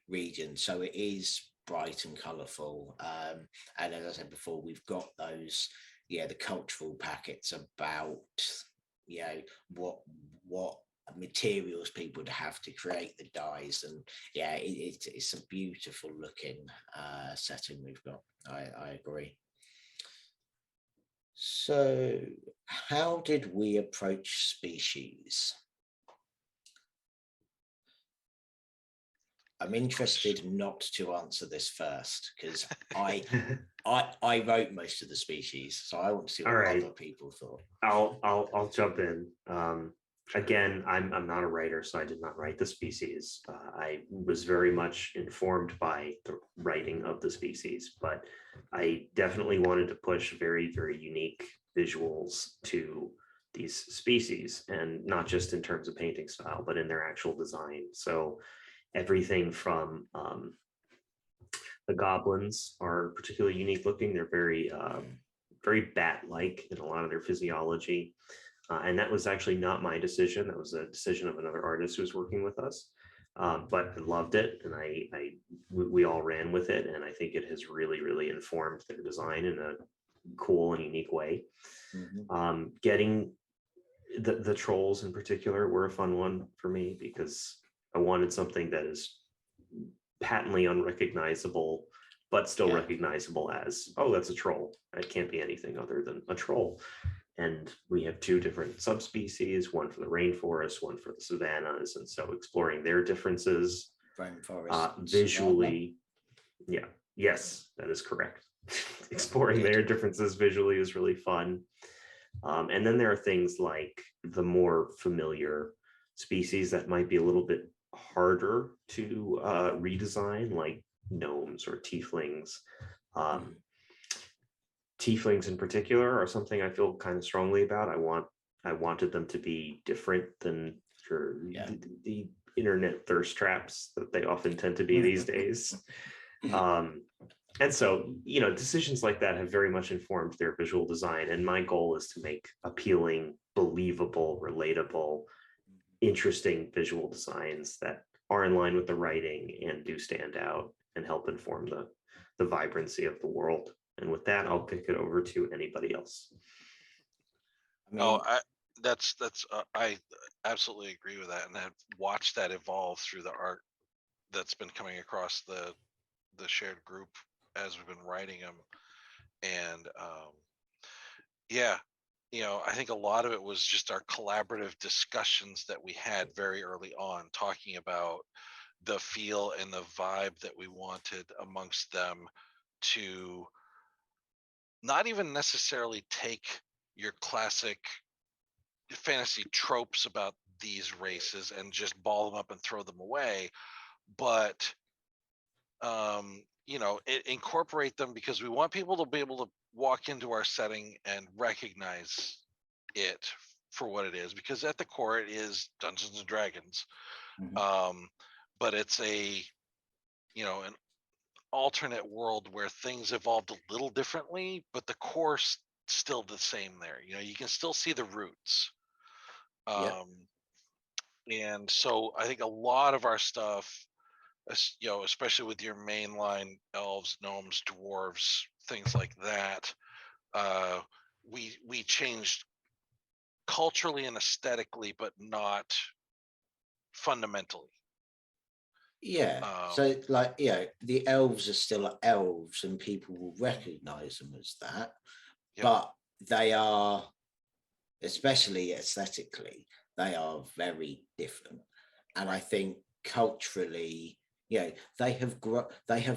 region, so it is bright and colorful. And as I said before, we've got those, the cultural packets about, what materials people would have to create the dyes, and it's a beautiful looking setting we've got. I agree. So how did we approach species? I'm interested not to answer this first, because I wrote most of the species, so I want to see what other people thought. I'll jump in. Again, I'm not a writer, so I did not write the species. I was very much informed by the writing of the species, but I definitely wanted to push very, very unique visuals to these species, and not just in terms of painting style, but in their actual design. So everything from the goblins are particularly unique looking. They're very, very bat-like in a lot of their physiology. And that was actually not my decision. That was a decision of another artist who was working with us. But I loved it, and we all ran with it. And I think it has really, really informed their design in a cool and unique way. Getting the trolls in particular were a fun one for me, because I wanted something that is patently unrecognizable, but still recognizable as, oh, that's a troll. It can't be anything other than a troll. And we have 2 different subspecies, one for the rainforest, one for the savannas. And so exploring their differences visually. Yeah, yes, that is correct. Exploring their differences visually is really fun. And then there are things like the more familiar species that might be a little bit harder harder to redesign, like gnomes or tieflings. Tieflings in particular are something I feel kind of strongly about. I wanted them to be different than the internet thirst traps that they often tend to be these days. And so, decisions like that have very much informed their visual design. And my goal is to make appealing, believable, relatable, interesting visual designs that are in line with the writing and do stand out and help inform the vibrancy of the world. And with that, I'll kick it over to anybody else. I absolutely agree with that, and I've watched that evolve through the art that's been coming across the shared group as we've been writing them. And I think a lot of it was just our collaborative discussions that we had very early on, talking about the feel and the vibe that we wanted amongst them, to not even necessarily take your classic fantasy tropes about these races and just ball them up and throw them away, but incorporate them, because we want people to be able to walk into our setting and recognize it for what it is, because at the core it is Dungeons and Dragons. But it's an alternate world where things evolved a little differently, but the core's still the same there. You can still see the roots. And so I think a lot of our stuff, especially with your mainline elves, gnomes, dwarves, things like that, we changed culturally and aesthetically, but not fundamentally. So the elves are still elves and people will recognize them as that. But they are, especially aesthetically, they are very different. And I think culturally, they have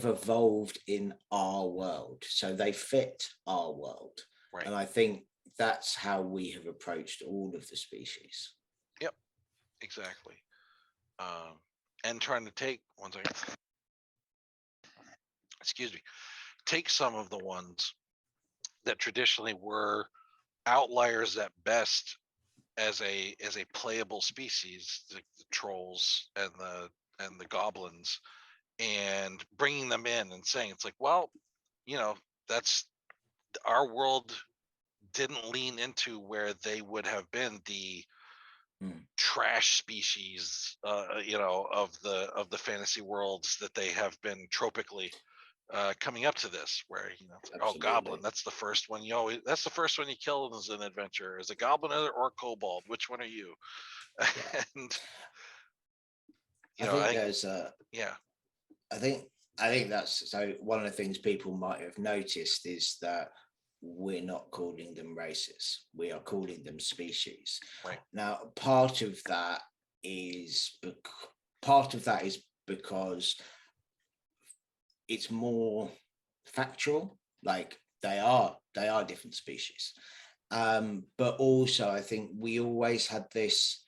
evolved in our world, so they fit our world. And I think that's how we have approached all of the species. Yep, exactly. And trying to take take some of the ones that traditionally were outliers at best as a playable species, the trolls and the goblins, and bringing them in and saying, it's like, well, that's our world didn't lean into where they would have been the trash species, of the fantasy worlds that they have been tropically coming up to this, where goblin, that's the first one that's the first one you kill as an adventure. Is a goblin or kobold? Which one are you? And I think that's so. One of the things people might have noticed is that we're not calling them races, we are calling them species. Now, part of that is because it's more factual, like they are different species, but also I think we always had this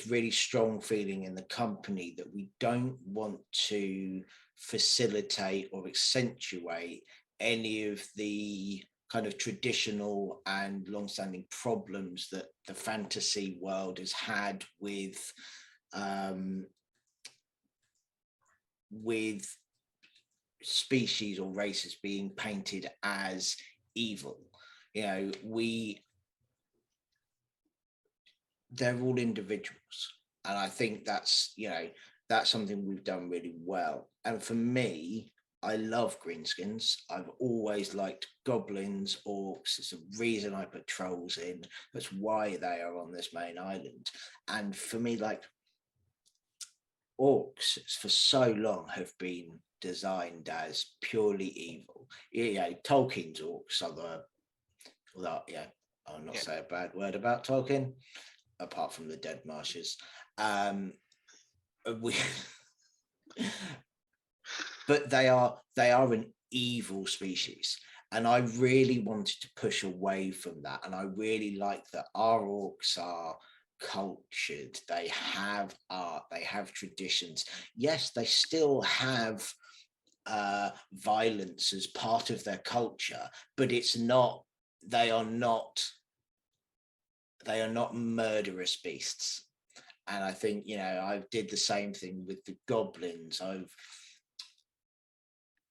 really strong feeling in the company that we don't want to facilitate or accentuate any of the kind of traditional and long-standing problems that the fantasy world has had with species or races being painted as evil. They're all individuals, and I think that's something we've done really well. And for me, I love greenskins. I've always liked goblins, orcs. It's the reason I put trolls in. That's why they are on this main island. And for me, like, orcs for so long have been designed as purely evil. Tolkien's orcs are I'll not say a bad word about Tolkien, apart from the Dead Marshes. But they are an evil species, and I really wanted to push away from that. And I really like that our orcs are cultured, they have art, they have traditions. Yes, they still have violence as part of their culture, but they are not murderous beasts. And I think, I did the same thing with the goblins.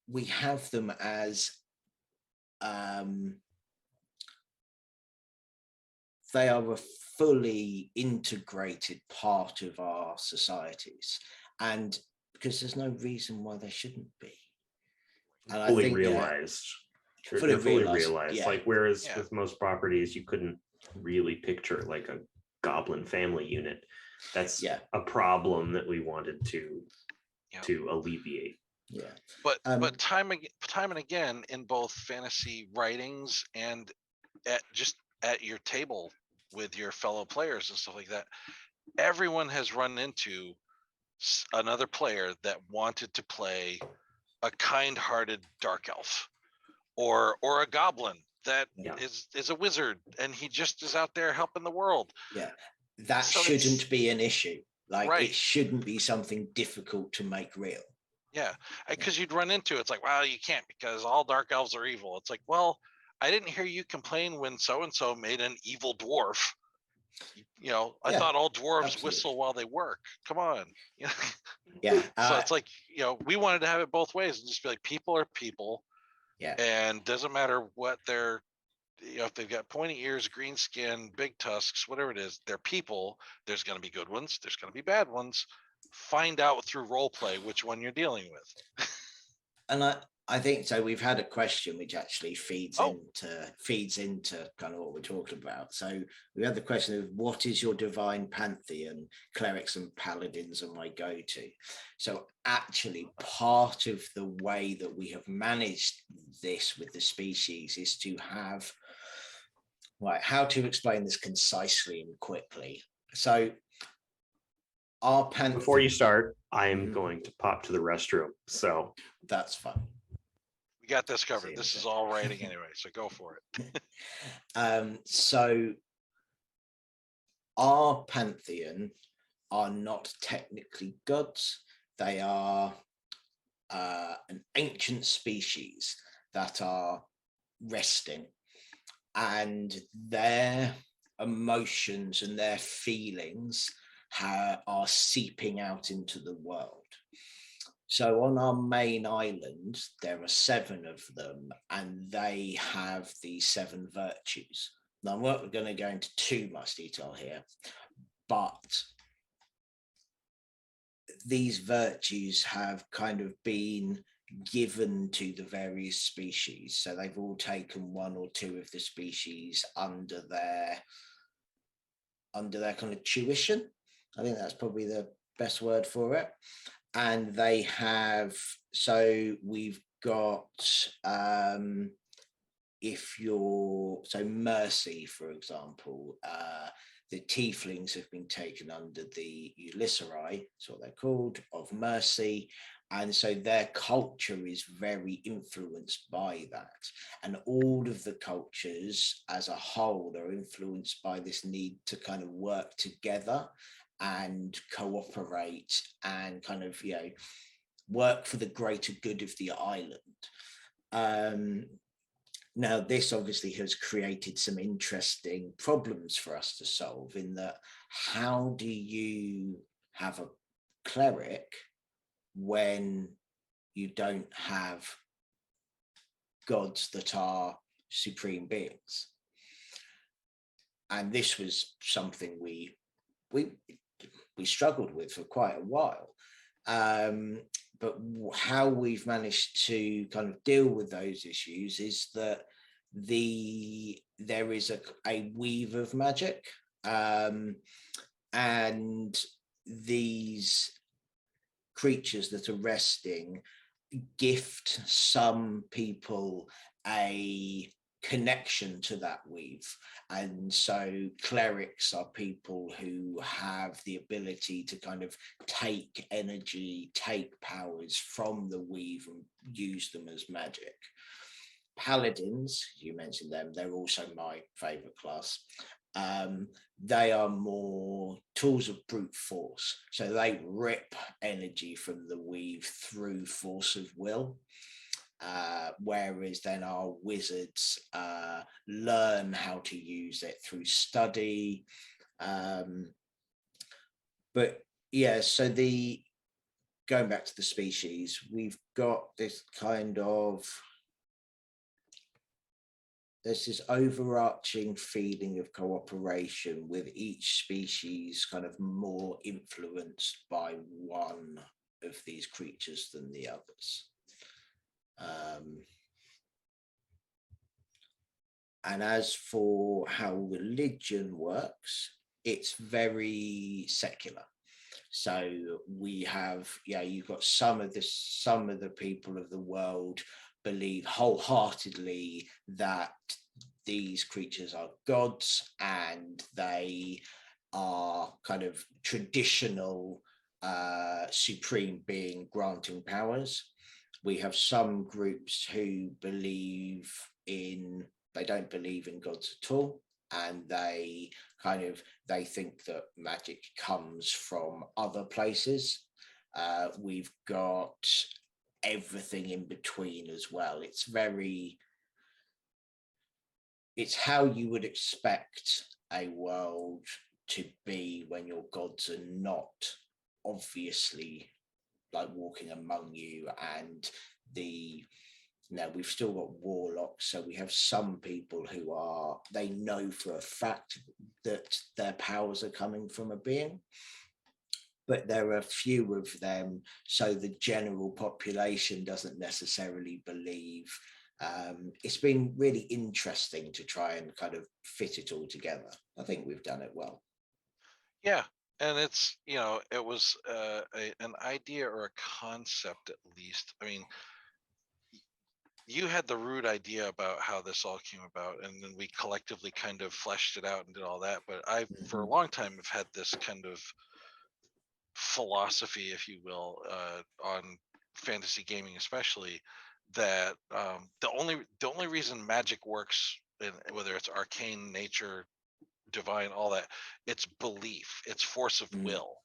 We have them as they are a fully integrated part of our societies, and because there's no reason why they shouldn't be. And fully I think, realized. Fully They're fully realized, realized. yeah. Like, whereas with most properties, you couldn't really picture like a goblin family unit. That's a problem that we wanted to alleviate. Yeah. But time and again in both fantasy writings and at your table with your fellow players and stuff like that, everyone has run into another player that wanted to play a kind-hearted dark elf or a goblin that is a wizard, and he just is out there helping the world. Yeah, that shouldn't be an issue. Like, right. It shouldn't be something difficult to make real. Yeah, because you'd run into it's like, well, you can't because all dark elves are evil. It's like, well, I didn't hear you complain when so and so made an evil dwarf. I thought all dwarves whistle while they work. Come on. Yeah. So it's like, we wanted to have it both ways and just be like, people are people. Yeah. And doesn't matter what they're, if they've got pointy ears, green skin, big tusks, whatever it is, they're people. There's going to be good ones. There's going to be bad ones. Find out through role play which one you're dealing with. And I think so. We've had a question which actually feeds into kind of what we're talking about. So we had the question of, what is your divine pantheon? Clerics and paladins are my go-to. So actually, part of the way that we have managed this with the species is to have, how to explain this concisely and quickly. So our pantheon. Before you start, I am going to pop to the restroom. So that's fine. We got this covered. This is all writing anyway, so go for it. So our pantheon are not technically gods. They are an ancient species that are resting, and their emotions and their feelings are seeping out into the world. So on our main island, there are 7 of them, and they have the 7 virtues. Now, I'm not going to go into too much detail here, but these virtues have kind of been given to the various species. So they've all taken 1 or 2 of the species under their kind of tuition. I think that's probably the best word for it. And they have, so we've got, Mercy, for example, the tieflings have been taken under the Ulyssari, that's what they're called, of Mercy. And so their culture is very influenced by that. And all of the cultures as a whole are influenced by this need to kind of work together and cooperate and kind of, work for the greater good of the island. Now, this obviously has created some interesting problems for us to solve, in that how do you have a cleric when you don't have gods that are supreme beings? And this was something we struggled with for quite a while. But how we've managed to kind of deal with those issues is that there is a weave of magic, and these creatures that are resting gift some people a connection to that weave. And so clerics are people who have the ability to kind of take energy, take powers from the weave and use them as magic. Paladins, you mentioned them, they're also my favorite class. They are more tools of brute force. So they rip energy from the weave through force of will. Whereas then our wizards learn how to use it through study. But yeah, so going back to the species, we've got this kind of, there's this overarching feeling of cooperation with each species kind of more influenced by one of these creatures than the others. And as for how religion works, it's very secular. So we have, you've got some of the people of the world believe wholeheartedly that these creatures are gods and they are kind of traditional supreme being granting powers. We have some groups who they don't believe in gods at all, and they think that magic comes from other places. We've got everything in between as well. It's how you would expect a world to be when your gods are not obviously like walking among you. And now we've still got warlocks, so we have some people who they know for a fact that their powers are coming from a being, but there are few of them, so the general population doesn't necessarily believe. It's been really interesting to try and kind of fit it all together. I think we've done it well. Yeah, and it's, it was an idea or a concept at least. I mean, you had the rude idea about how this all came about, and then we collectively kind of fleshed it out and did all that. But for a long time, have had this kind of philosophy, if you will, on fantasy gaming, especially that the only reason magic works, whether it's arcane, nature, divine, all that, it's belief, it's force of will.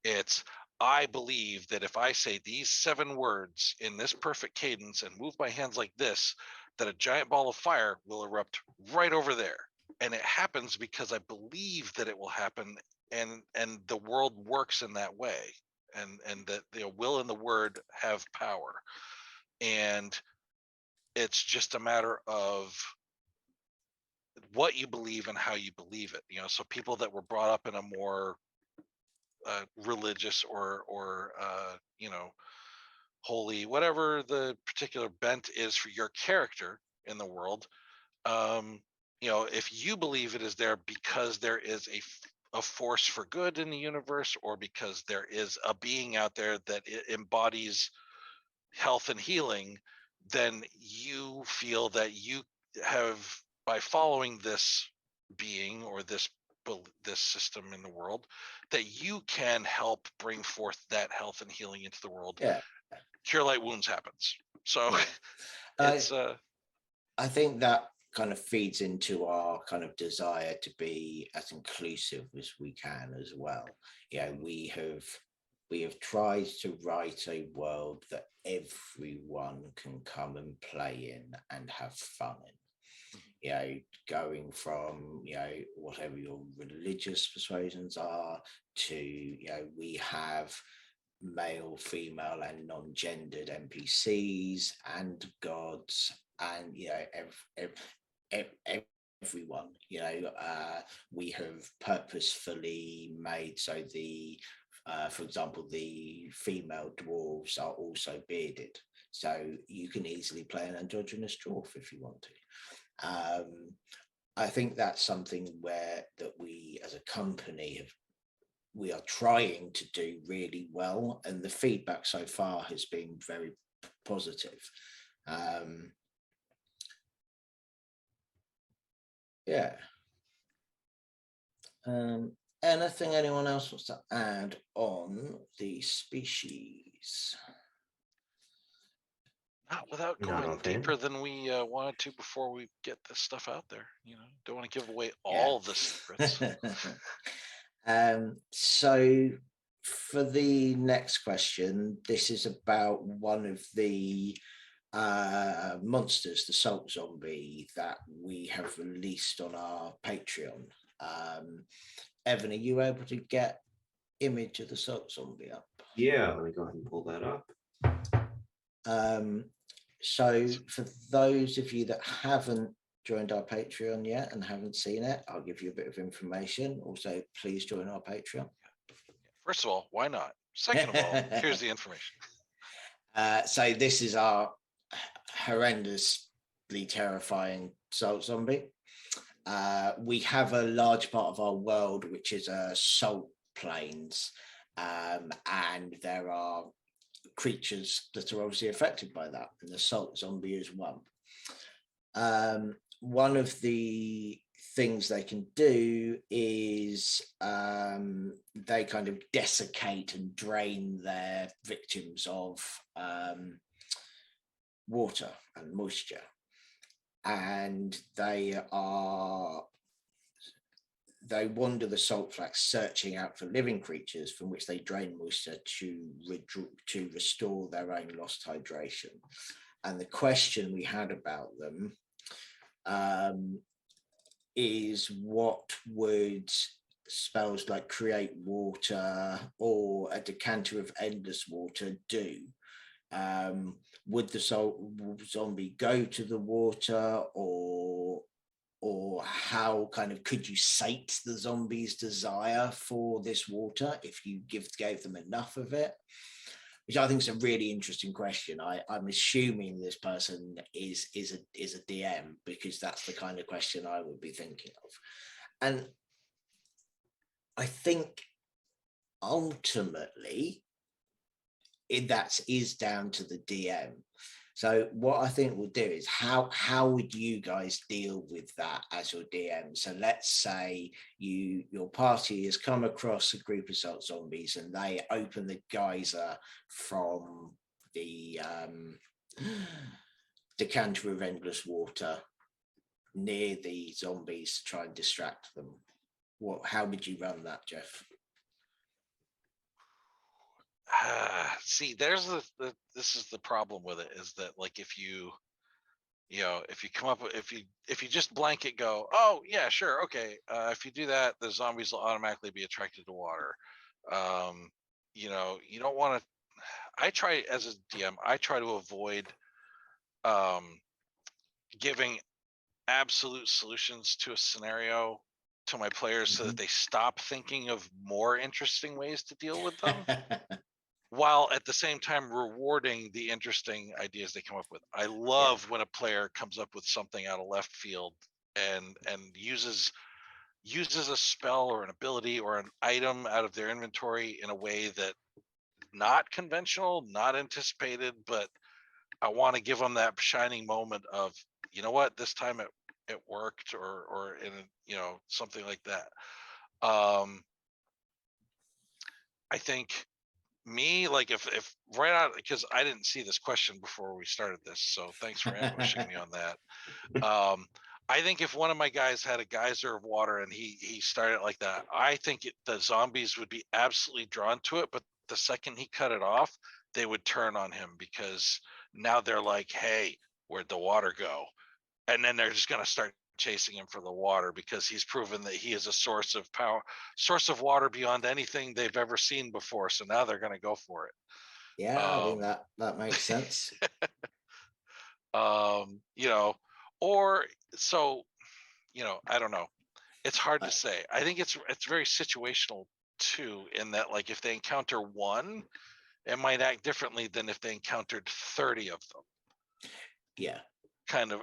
It's, I believe that if I say these 7 words in this perfect cadence and move my hands like this, that a giant ball of fire will erupt right over there. And it happens because I believe that it will happen, and the world works in that way, and that the will and the word have power. And it's just a matter of what you believe and how you believe it. So people that were brought up in a more religious or holy, whatever the particular bent is for your character in the world, if you believe it is there because there is a force for good in the universe, or because there is a being out there that embodies health and healing, then you feel that you have, by following this being or this system in the world, that you can help bring forth that health and healing into the world. Yeah. Cure light wounds happens. So it's I think that kind of feeds into our kind of desire to be as inclusive as we can as well. We have tried to write a world that everyone can come and play in and have fun in. Going from whatever your religious persuasions are to we have male, female, and non-gendered NPCs and gods, and everyone. We have purposefully made so for example, the female dwarves are also bearded, so you can easily play an androgynous dwarf if you want to. I think that's something that we as a company we are trying to do really well, and the feedback so far has been very positive. Anything anyone else wants to add on the species? Not without Not going offhand. deeper than we wanted to before we get this stuff out there. Don't want to give away Yeah. all the secrets. So for the next question, this is about one of the monsters, the salt zombie that we have released on our Patreon. Evan, are you able to get image of the salt zombie up? Yeah, let me go ahead and pull that up. So for those of you that haven't joined our Patreon yet and haven't seen it, I'll give you a bit of information. Also, please join our Patreon. First of all, why not? Second of all, here's the information. So this is our horrendously terrifying salt zombie. We have a large part of our world which is salt plains, and there are creatures that are obviously affected by that, and the salt zombie is one. One of the things they can do is they kind of desiccate and drain their victims of water and moisture, and they wander the salt flats searching out for living creatures from which they drain moisture to restore their own lost hydration. And the question we had about them is, what would spells like create water or a decanter of endless water do? Would the salt zombie go to the water, or how kind of could you sate the zombie's desire for this water if you gave them enough of it? Which I think is a really interesting question. I'm assuming this person is a DM, because that's the kind of question I would be thinking of. And I think ultimately that is down to the DM. So what I think we'll do is, how would you guys deal with that as your DM? So let's say your party has come across a group of salt zombies and they open the geyser from the decanter of endless water near the zombies to try and distract them. How would you run that, Jeff? See, there's this is the problem with it, is that like if you come up with, if you just blanket go, oh yeah, sure, okay, if you do that, the zombies will automatically be attracted to water. You don't want to. I try, as a DM, I try to avoid giving absolute solutions to a scenario to my players, so that they stop thinking of more interesting ways to deal with them. While at the same time rewarding the interesting ideas they come up with. I love when a player comes up with something out of left field and uses a spell or an ability or an item out of their inventory in a way that not conventional, not anticipated, but I want to give them that shining moment of, you know what, this time it worked, or in something like that. I think me, like if right out, because I didn't see this question before we started this, so thanks for ambushing me on that. I think if one of my guys had a geyser of water and he started like that, I think the zombies would be absolutely drawn to it, but the second he cut it off, they would turn on him, because now they're like, hey, where'd the water go? And then they're just going to start chasing him for the water, because he's proven that he is a source of water beyond anything they've ever seen before. So now they're going to go for it. Yeah, I think that makes sense. Or so, I don't know. It's hard to say. I think it's very situational too, in that like if they encounter one, it might act differently than if they encountered 30 of them. Yeah. Kind of,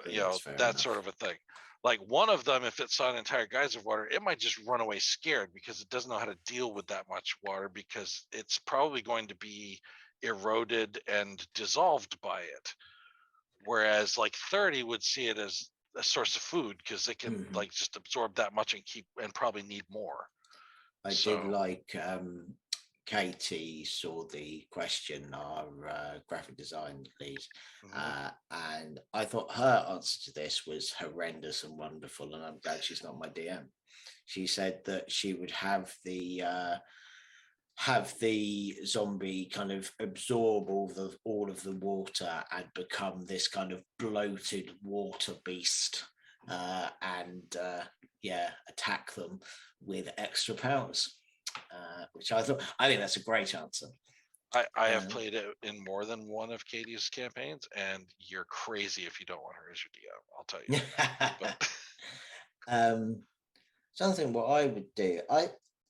that sort of a thing. Like one of them, if it saw an entire geyser of water, it might just run away scared, because it doesn't know how to deal with that much water, because it's probably going to be eroded and dissolved by it. Whereas like 30 would see it as a source of food, because it can like just absorb that much and probably need more. I did like Katie saw the question, our graphic design lead, and I thought her answer to this was horrendous and wonderful, and I'm glad she's not my DM. She said that she would have the zombie kind of absorb all of the water and become this kind of bloated water beast, and attack them with extra powers, which I think that's a great answer. I have played it in more than one of Katie's campaigns, and you're crazy if you don't want her as your DM. I'll tell you. Something what I would do,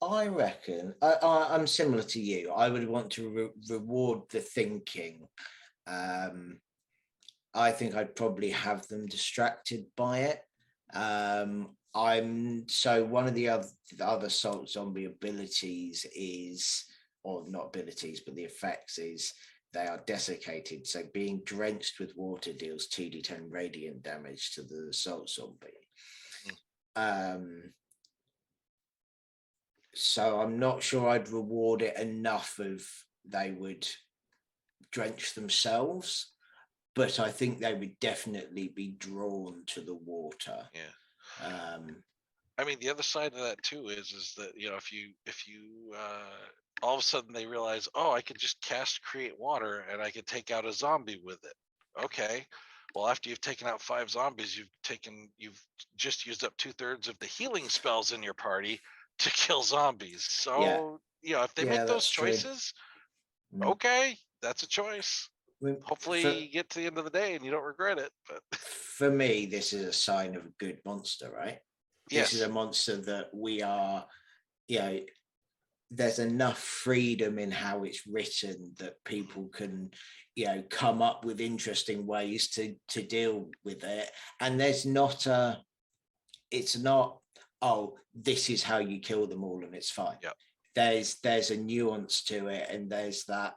I reckon I'm similar to you. I would want to reward the thinking. I think I'd probably have them distracted by it. One of the other Salt Zombie abilities is, or not abilities, but the effects is they are desiccated. So being drenched with water deals 2d10 radiant damage to the Salt Zombie. So I'm not sure I'd reward it enough if they would drench themselves, but I think they would definitely be drawn to the water. Yeah. I mean, the other side of that too is that, you know, if you all of a sudden they realize, oh, I could just cast create water and I could take out a zombie with it. Okay. Well, after you've taken out 5 zombies, you've just used up 2/3 of the healing spells in your party to kill zombies. So, you know, if they make those choices, okay, that's a choice. Hopefully you get to the end of the day and you don't regret it. But for me, this is a sign of a good monster, right? Yes. This is a monster that we are, you know, there's enough freedom in how it's written that people can, you know, come up with interesting ways to deal with it. And it's not, oh, this is how you kill them all and it's fine. Yep. There's a nuance to it, and there's that.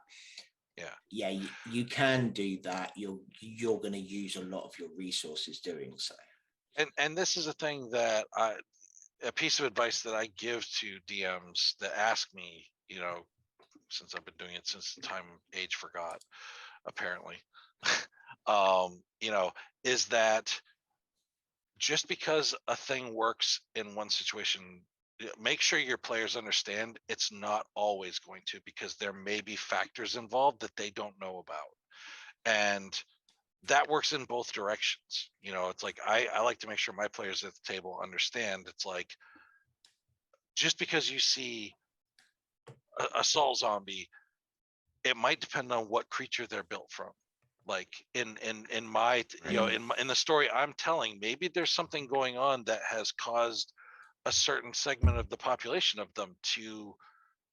Yeah, you can do that. You're going to use a lot of your resources doing so. And this is a thing that a piece of advice that I give to DMs that ask me, you know, since I've been doing it since the time age forgot, apparently, you know, is that just because a thing works in one situation, make sure your players understand it's not always going to, because there may be factors involved that they don't know about. And that works in both directions. You know, it's like I like to make sure my players at the table understand it's like, just because you see a soul zombie, it might depend on what creature they're built from. Like in my, you know, in the story I'm telling, maybe there's something going on that has caused a certain segment of the population of them to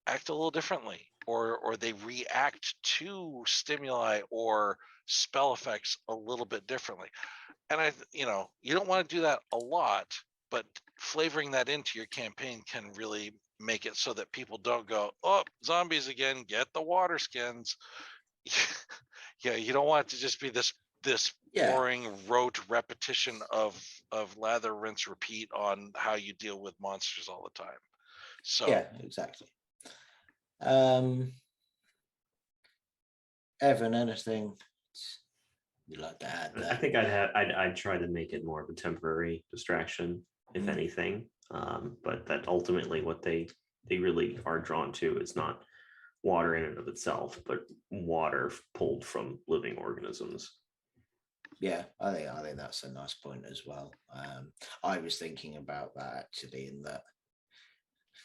act a little differently, or they react to stimuli or spell effects a little bit differently. And you know, you don't want to do that a lot, but flavoring that into your campaign can really make it so that people don't go, oh, zombies again, get the water skins. Yeah, you don't want it to just be this boring rote repetition of lather, rinse, repeat on how you deal with monsters all the time. So yeah, exactly. Evan, anything you'd like to add there? I think I'd try to make it more of a temporary distraction, if anything. But that ultimately what they really are drawn to is not water in and of itself, but water pulled from living organisms. Yeah, I think that's a nice point as well. I was thinking about that actually, in that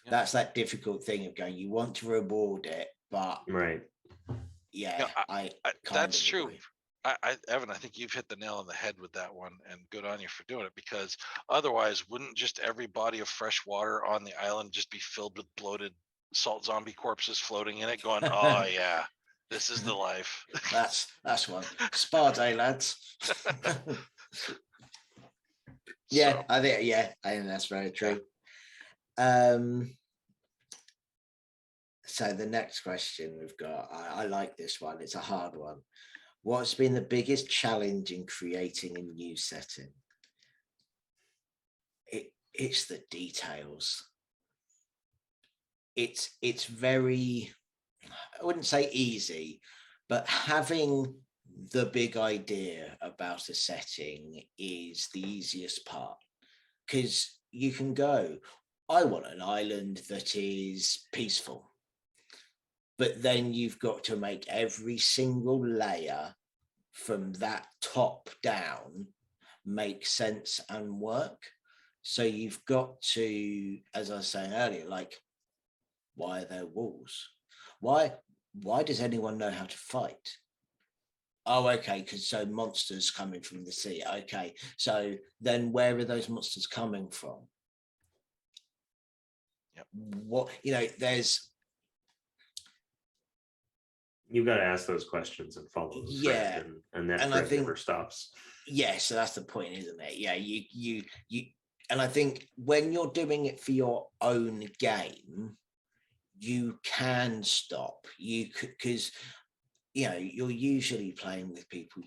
that's that difficult thing of going, you want to reward it, but that's true. Evan, I think you've hit the nail on the head with that one, and good on you for doing it, because otherwise wouldn't just every body of fresh water on the island just be filled with bloated salt zombie corpses floating in it going, oh yeah, this is the life. that's one. Spa day, lads. I think that's very true. So the next question we've got, I like this one. It's a hard one. What's been the biggest challenge in creating a new setting? It's the details. It's very I wouldn't say easy, but having the big idea about a setting is the easiest part, because you can go, I want an island that is peaceful, but then you've got to make every single layer from that top down make sense and work. So you've got to, as I was saying earlier, like, why are there walls? Why does anyone know how to fight? Oh, okay, because so monsters coming from the sea. Okay, so then where are those monsters coming from? Yep. What, there's, You've got to ask those questions and follow the thread, and that and I thread think never stops. yeah, so that's the point, isn't it? Yeah, you, and I think when you're doing it for your own game, you can stop. You could, because you're usually playing with people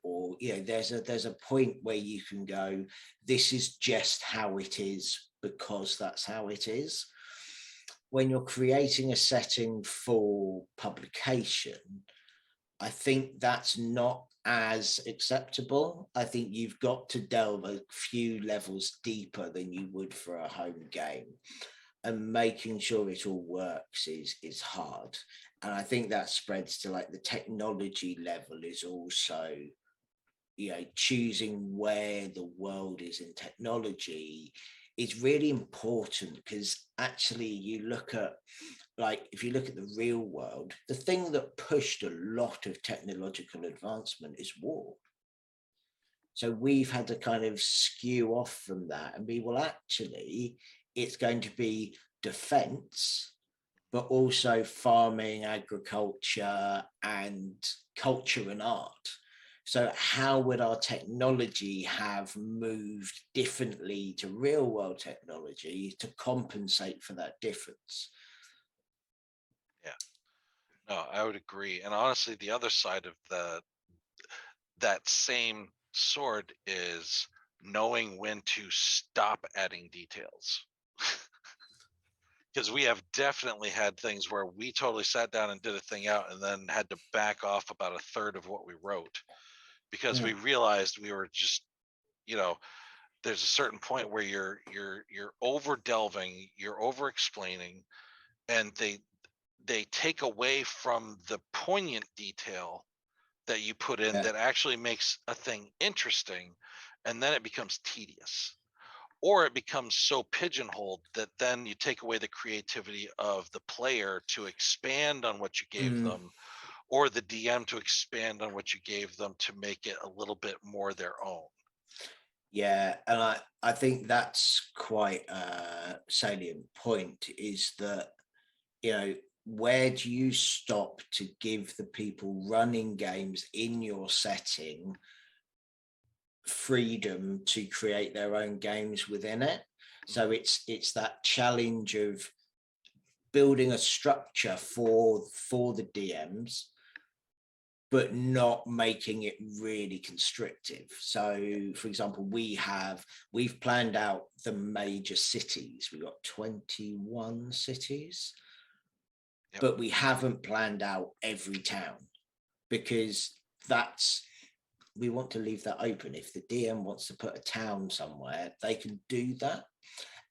or there's a point where you can go, this is just how it is because that's how it is. When you're creating a setting for publication, I think that's not as acceptable. I think you've got to delve a few levels deeper than you would for a home game, and making sure it all works is hard. And I think that spreads to like the technology level is also, choosing where the world is in technology is really important, because actually you look at, like, if you look at the real world, the thing that pushed a lot of technological advancement is war. So we've had to kind of skew off from that and be, well, actually, it's going to be defense, but also farming, agriculture, and culture and art. So how would our technology have moved differently to real world technology to compensate for that difference? Yeah, no, I would agree. And honestly, the other side of that same sword is knowing when to stop adding details. Because we have definitely had things where we totally sat down and did a thing out and then had to back off about a third of what we wrote, because we realized we were just, there's a certain point where you're over delving, you're over explaining, and they take away from the poignant detail that you put in that actually makes a thing interesting, and then it becomes tedious, or it becomes so pigeonholed that then you take away the creativity of the player to expand on what you gave them, or the DM to expand on what you gave them to make it a little bit more their own. Yeah, and I think that's quite a salient point, is that, where do you stop to give the people running games in your setting freedom to create their own games within it? So it's that challenge of building a structure for the DMs, but not making it really constrictive. So, for example, we've planned out the major cities. We've got 21 cities, but we haven't planned out every town, because we want to leave that open. If the DM wants to put a town somewhere, they can do that.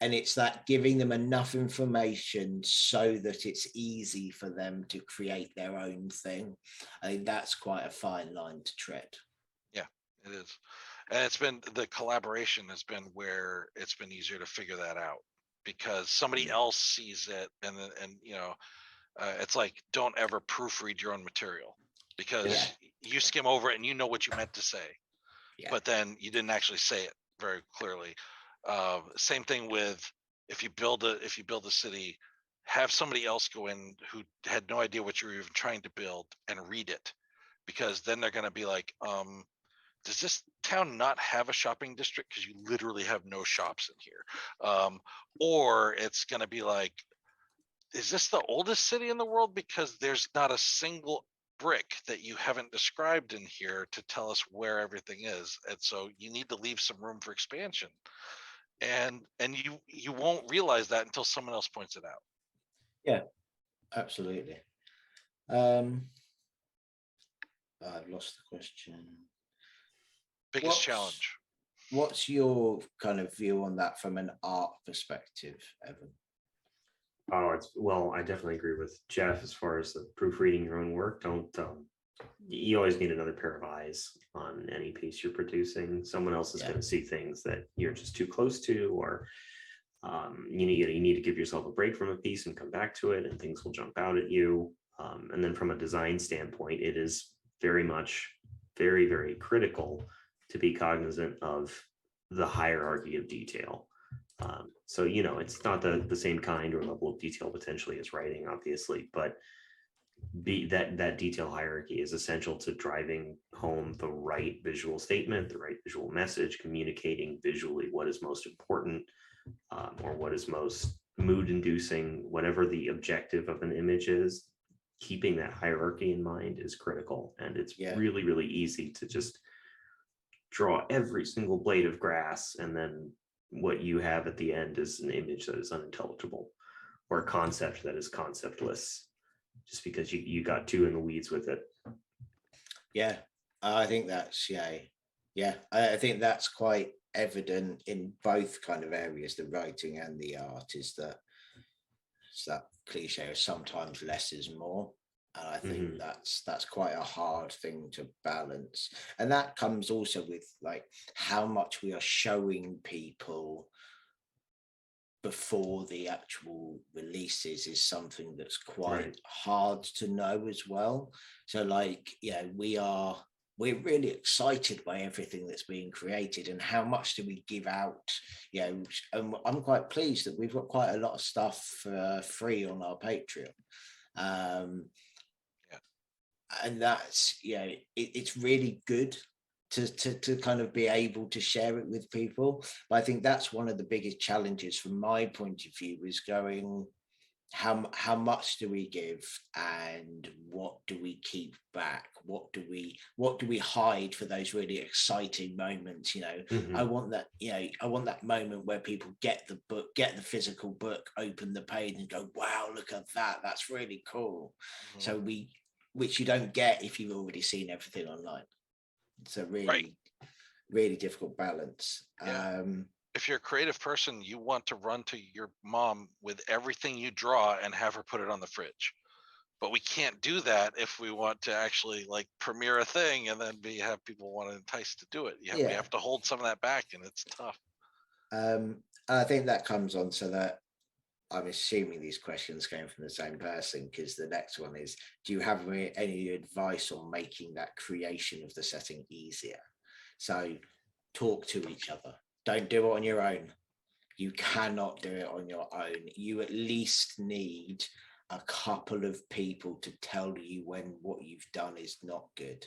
And it's that giving them enough information so that it's easy for them to create their own thing. I think that's quite a fine line to tread. Yeah, it is. And it's been, the collaboration has been where it's been easier to figure that out, because somebody else sees it, and it's like, don't ever proofread your own material, because you skim over it and you know what you meant to say, but then you didn't actually say it very clearly. Same thing with, if you build a city, have somebody else go in who had no idea what you were even trying to build and read it, because then they're going to be like, does this town not have a shopping district? Because you literally have no shops in here. Or it's going to be like, is this the oldest city in the world? Because there's not a single brick that you haven't described in here to tell us where everything is. And so you need to leave some room for expansion. And you won't realize that until someone else points it out. Yeah. Absolutely. I've lost the question. Biggest challenge. What's your kind of view on that from an art perspective, Evan? Well, I definitely agree with Jeff as far as the proofreading your own work. Don't you always need another pair of eyes on any piece you're producing. Someone else is going to see things that you're just too close to, or you need to give yourself a break from a piece and come back to it, and things will jump out at you. And then from a design standpoint, it is very much very, very critical to be cognizant of the hierarchy of detail. So, it's not the same kind or level of detail potentially as writing, obviously, but that detail hierarchy is essential to driving home the right visual statement, the right visual message, communicating visually what is most important, or what is most mood inducing, whatever the objective of an image is. Keeping that hierarchy in mind is critical. And it's really, really easy to just draw every single blade of grass, and then what you have at the end is an image that is unintelligible, or a concept that is conceptless, just because you got too in the weeds with it. Yeah, I think that's I think that's quite evident in both kind of areas, the writing and the art, is that it's that cliche of sometimes less is more. And I think that's quite a hard thing to balance. And that comes also with like how much we are showing people before the actual releases is something that's quite hard to know as well. So like, we're really excited by everything that's being created, and how much do we give out, and I'm quite pleased that we've got quite a lot of stuff for free on our Patreon. And that's, it's really good to kind of be able to share it with people. But I think that's one of the biggest challenges from my point of view, is going, how much do we give, and what do we keep back? What do we hide for those really exciting moments? I want that moment where people get the book, get the physical book, open the page and go, wow, look at that, that's really cool. So which you don't get if you've already seen everything online. It's a really, really difficult balance. If you're a creative person, you want to run to your mom with everything you draw and have her put it on the fridge. But we can't do that if we want to actually like premiere a thing and then have people want to entice to do it. We have to hold some of that back, and it's tough. I think that comes on to that. I'm assuming these questions came from the same person, because the next one is, do you have any advice on making that creation of the setting easier? So talk to each other. Don't do it on your own. You cannot do it on your own. You at least need a couple of people to tell you when what you've done is not good.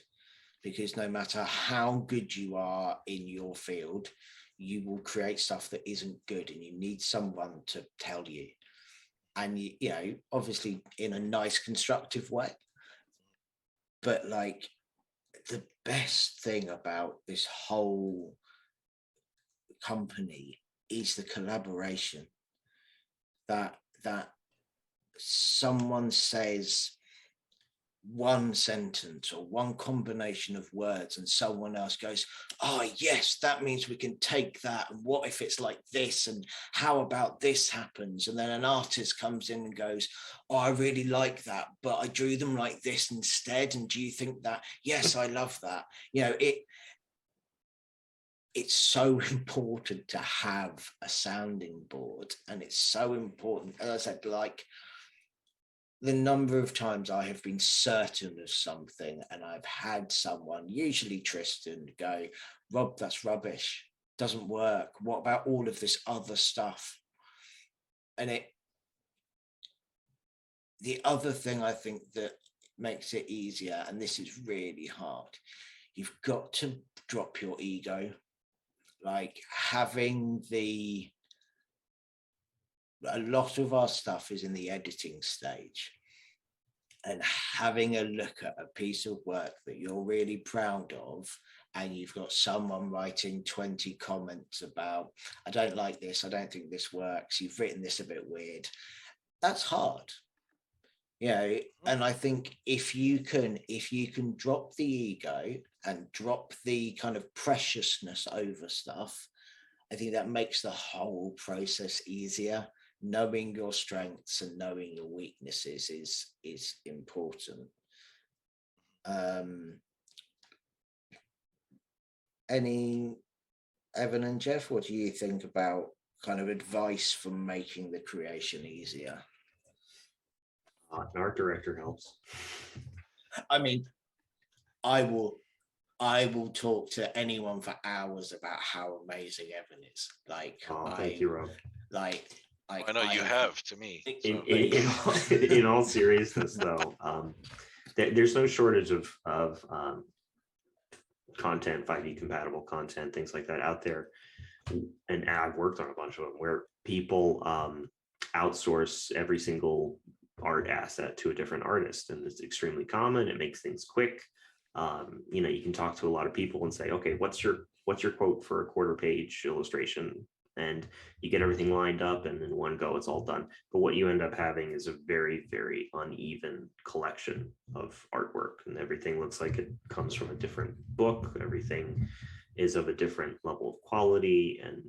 Because no matter how good you are in your field, you will create stuff that isn't good, and you need someone to tell you. And, obviously in a nice, constructive way. But like, the best thing about this whole company is the collaboration, that someone says one sentence or one combination of words and someone else goes, oh yes, that means we can take that, and what if it's like this, and how about this happens? And then an artist comes in and goes, oh, I really like that, but I drew them like this instead, and do you think that? Yes, I love that. It's so important to have a sounding board, and it's so important, as I said, like the number of times I have been certain of something and I've had someone, usually Tristan, go, Rob, that's rubbish, doesn't work. What about all of this other stuff? And the other thing I think that makes it easier, and this is really hard, you've got to drop your ego. Like having a lot of our stuff is in the editing stage, and having a look at a piece of work that you're really proud of, and you've got someone writing 20 comments about, I don't like this, I don't think this works, you've written this a bit weird. That's hard. And I think if you can drop the ego and drop the kind of preciousness over stuff, I think that makes the whole process easier. Knowing your strengths and knowing your weaknesses is important. Any Evan and Jeff, what do you think about kind of advice for making the creation easier? An art director helps. I mean, I will talk to anyone for hours about how amazing Evan is. Like, thank you, Rob. I know you have to me. In all seriousness, though, there's no shortage of content, 5e compatible content, things like that out there. And I've worked on a bunch of them where people outsource every single art asset to a different artist, and it's extremely common. It makes things quick. You can talk to a lot of people and say, okay, what's your quote for a quarter page illustration? And you get everything lined up, and in one go, it's all done. But what you end up having is a very, very uneven collection of artwork, and everything looks like it comes from a different book. Everything is of a different level of quality. And,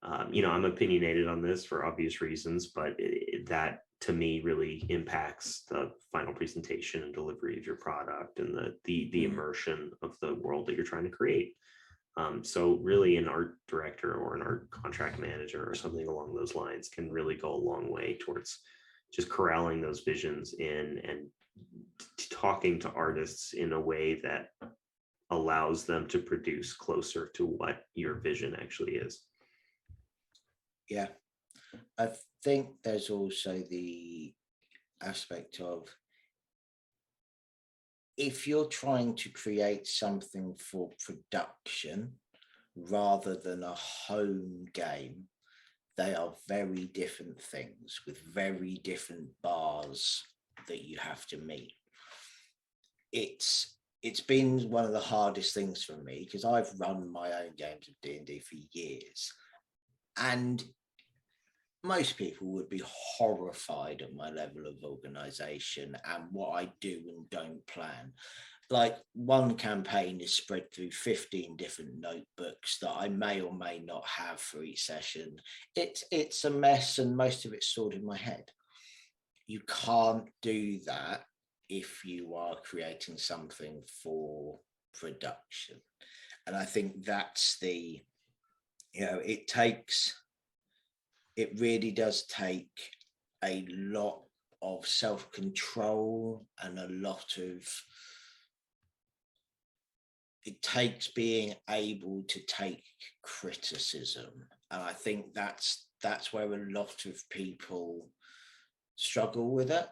I'm opinionated on this for obvious reasons, but that to me really impacts the final presentation and delivery of your product and the immersion of the world that you're trying to create. So really an art director or an art contract manager or something along those lines can really go a long way towards just corralling those visions in and talking to artists in a way that allows them to produce closer to what your vision actually is. Yeah. I think there's also the aspect of, if you're trying to create something for production rather than a home game, they are very different things with very different bars that you have to meet. It's been one of the hardest things for me because I've run my own games of D&D for years, and most people would be horrified at my level of organization and what I do and don't plan. Like, one campaign is spread through 15 different notebooks that I may or may not have for each session. It's a mess, and most of it's stored in my head. You can't do that if you are creating something for production. And I think that's it really does take a lot of self-control and it takes being able to take criticism. And I think that's where a lot of people struggle with it.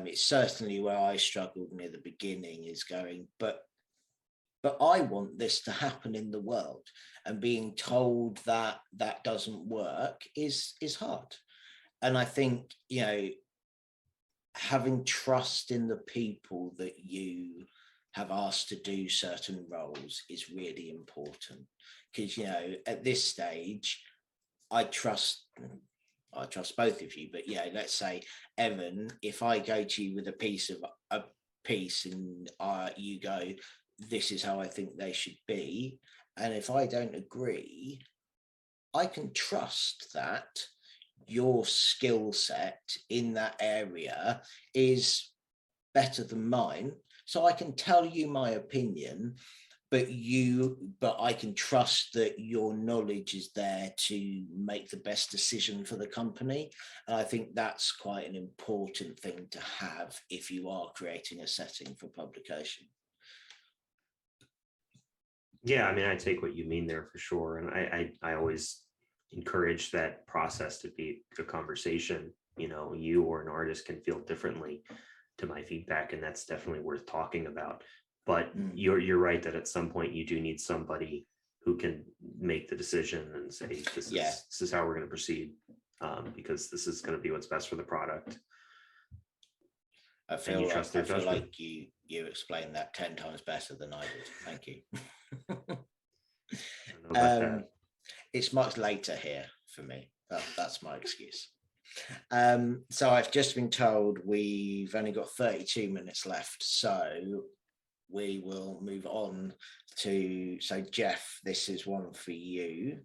It's certainly where I struggled near the beginning, is going, but I want this to happen in the world, and being told that doesn't work is hard. And I think, having trust in the people that you have asked to do certain roles is really important, because, at this stage, I trust both of you, but let's say, Evan, if I go to you with a piece and you go, this is how I think they should be, and if I don't agree, I can trust that your skill set in that area is better than mine, so I can tell you my opinion, but I can trust that your knowledge is there to make the best decision for the company. And I think that's quite an important thing to have if you are creating a setting for publication. Yeah, I mean, I take what you mean there for sure. And I always encourage that process to be a conversation. You or an artist can feel differently to my feedback, and that's definitely worth talking about. But you're right that at some point you do need somebody who can make the decision and say, this is how we're going to proceed, because this is going to be what's best for the product. I feel like you explained that 10 times better than I did. Thank you. It's much later here for me. That's my excuse. So I've just been told we've only got 32 minutes left. So we will move on to, so Jeff, this is one for you.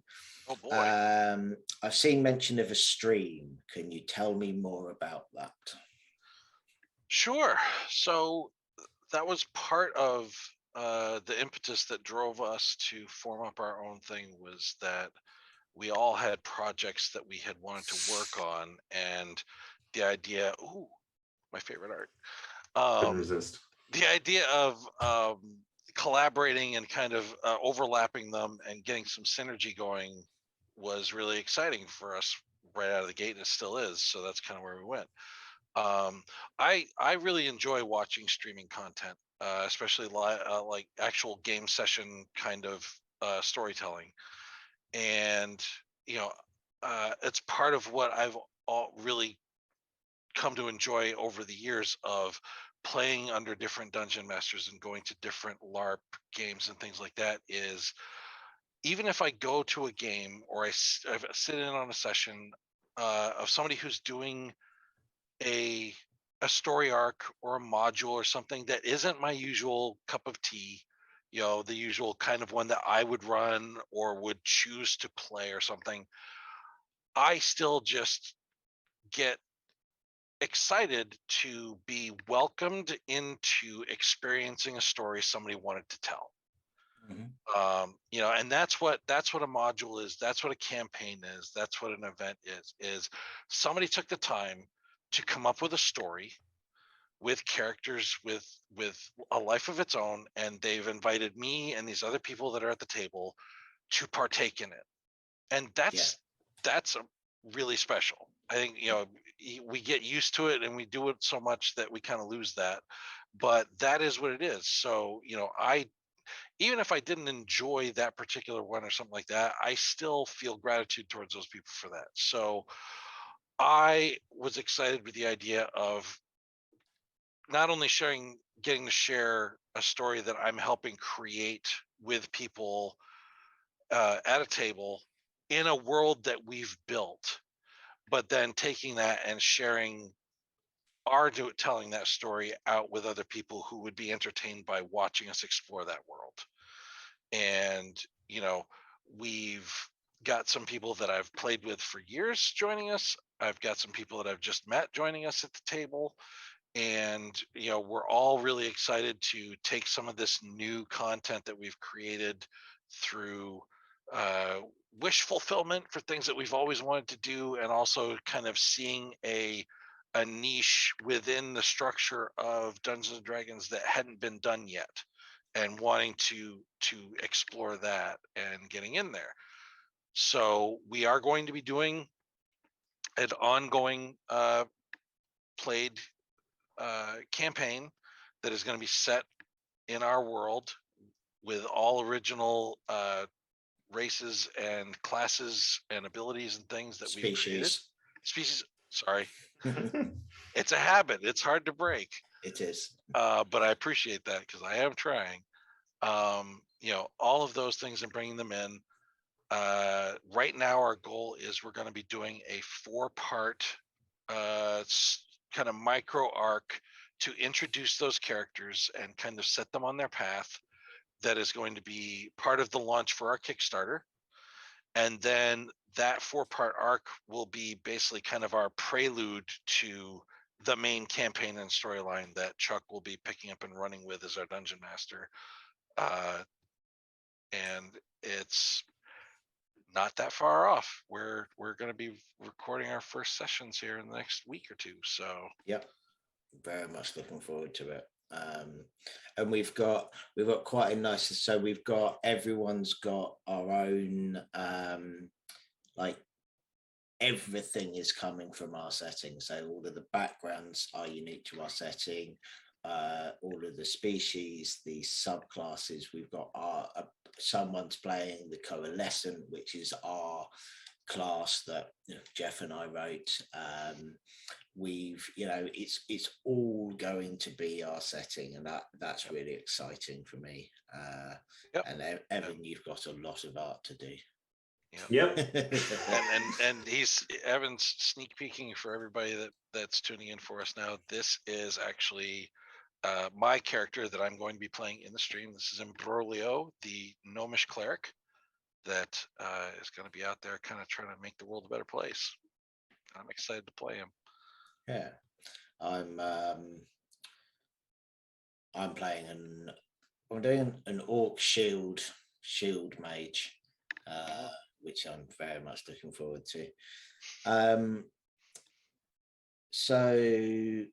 Oh boy. I've seen mention of a stream. Can you tell me more about that? Sure. So that was part of the impetus that drove us to form up our own thing, was that we all had projects that we had wanted to work on, and the idea, ooh, my favorite art. Couldn't resist. The idea of collaborating and kind of overlapping them and getting some synergy going was really exciting for us right out of the gate, and it still is. So that's kind of where we went. I really enjoy watching streaming content, especially like actual game session kind of storytelling, and you know, it's part of what I've really come to enjoy over the years of playing under different dungeon masters and going to different LARP games and things like that. Is even if I go to a game or I sit in on a session of somebody who's doing a story arc or a module or something that isn't my usual cup of tea, the usual kind of one that I would run or would choose to play or something, I still just get excited to be welcomed into experiencing a story somebody wanted to tell. And that's what a module is. That's what a campaign is. That's what an event is somebody took the time to come up with a story with characters with a life of its own, and they've invited me and these other people that are at the table to partake in it. And that's really special. I think we get used to it and we do it so much that we kind of lose that, but that is what it is. So I, even if I didn't enjoy that particular one or something like that, I still feel gratitude towards those people for that. So I was excited with the idea of not only getting to share a story that I'm helping create with people at a table in a world that we've built, but then taking that and sharing telling that story out with other people who would be entertained by watching us explore that world. And we've got some people that I've played with for years joining us. I've got some people that I've just met joining us at the table, and we're all really excited to take some of this new content that we've created through wish fulfillment for things that we've always wanted to do, and also kind of seeing a niche within the structure of Dungeons and Dragons that hadn't been done yet, and wanting to explore that and getting in there. So we are going to be doing an ongoing played campaign that is going to be set in our world with all original races and classes and abilities and things that we've created. Species. Sorry. It's a habit. It's hard to break. It is. But I appreciate that because I am trying. All of those things and bringing them in. Right now, our goal is we're going to be doing a 4-part kind of micro arc to introduce those characters and kind of set them on their path. That is going to be part of the launch for our Kickstarter. And then that 4-part arc will be basically kind of our prelude to the main campaign and storyline that Chuck will be picking up and running with as our dungeon master. And it's not that far off. We're going to be recording our first sessions here in the next week or two. So yep, very much looking forward to it. And we've got quite a nice, so everyone's got our own like everything is coming from our setting, so all of the backgrounds are unique to our setting, all of the species, the subclasses. We've got someone's playing the Coalescent, which is our class that Jeff and I wrote. It's all going to be our setting, and that's really exciting for me. And Evan, you've got a lot of art to do. Yep. And he's Evan's sneak peeking for everybody that's tuning in for us now. This is actually my character that I'm going to be playing in the stream. This is Imbroglio, the gnomish cleric that is going to be out there kind of trying to make the world a better place. I'm excited to play him. Yeah, I'm playing I'm doing an orc shield mage, which I'm very much looking forward to. So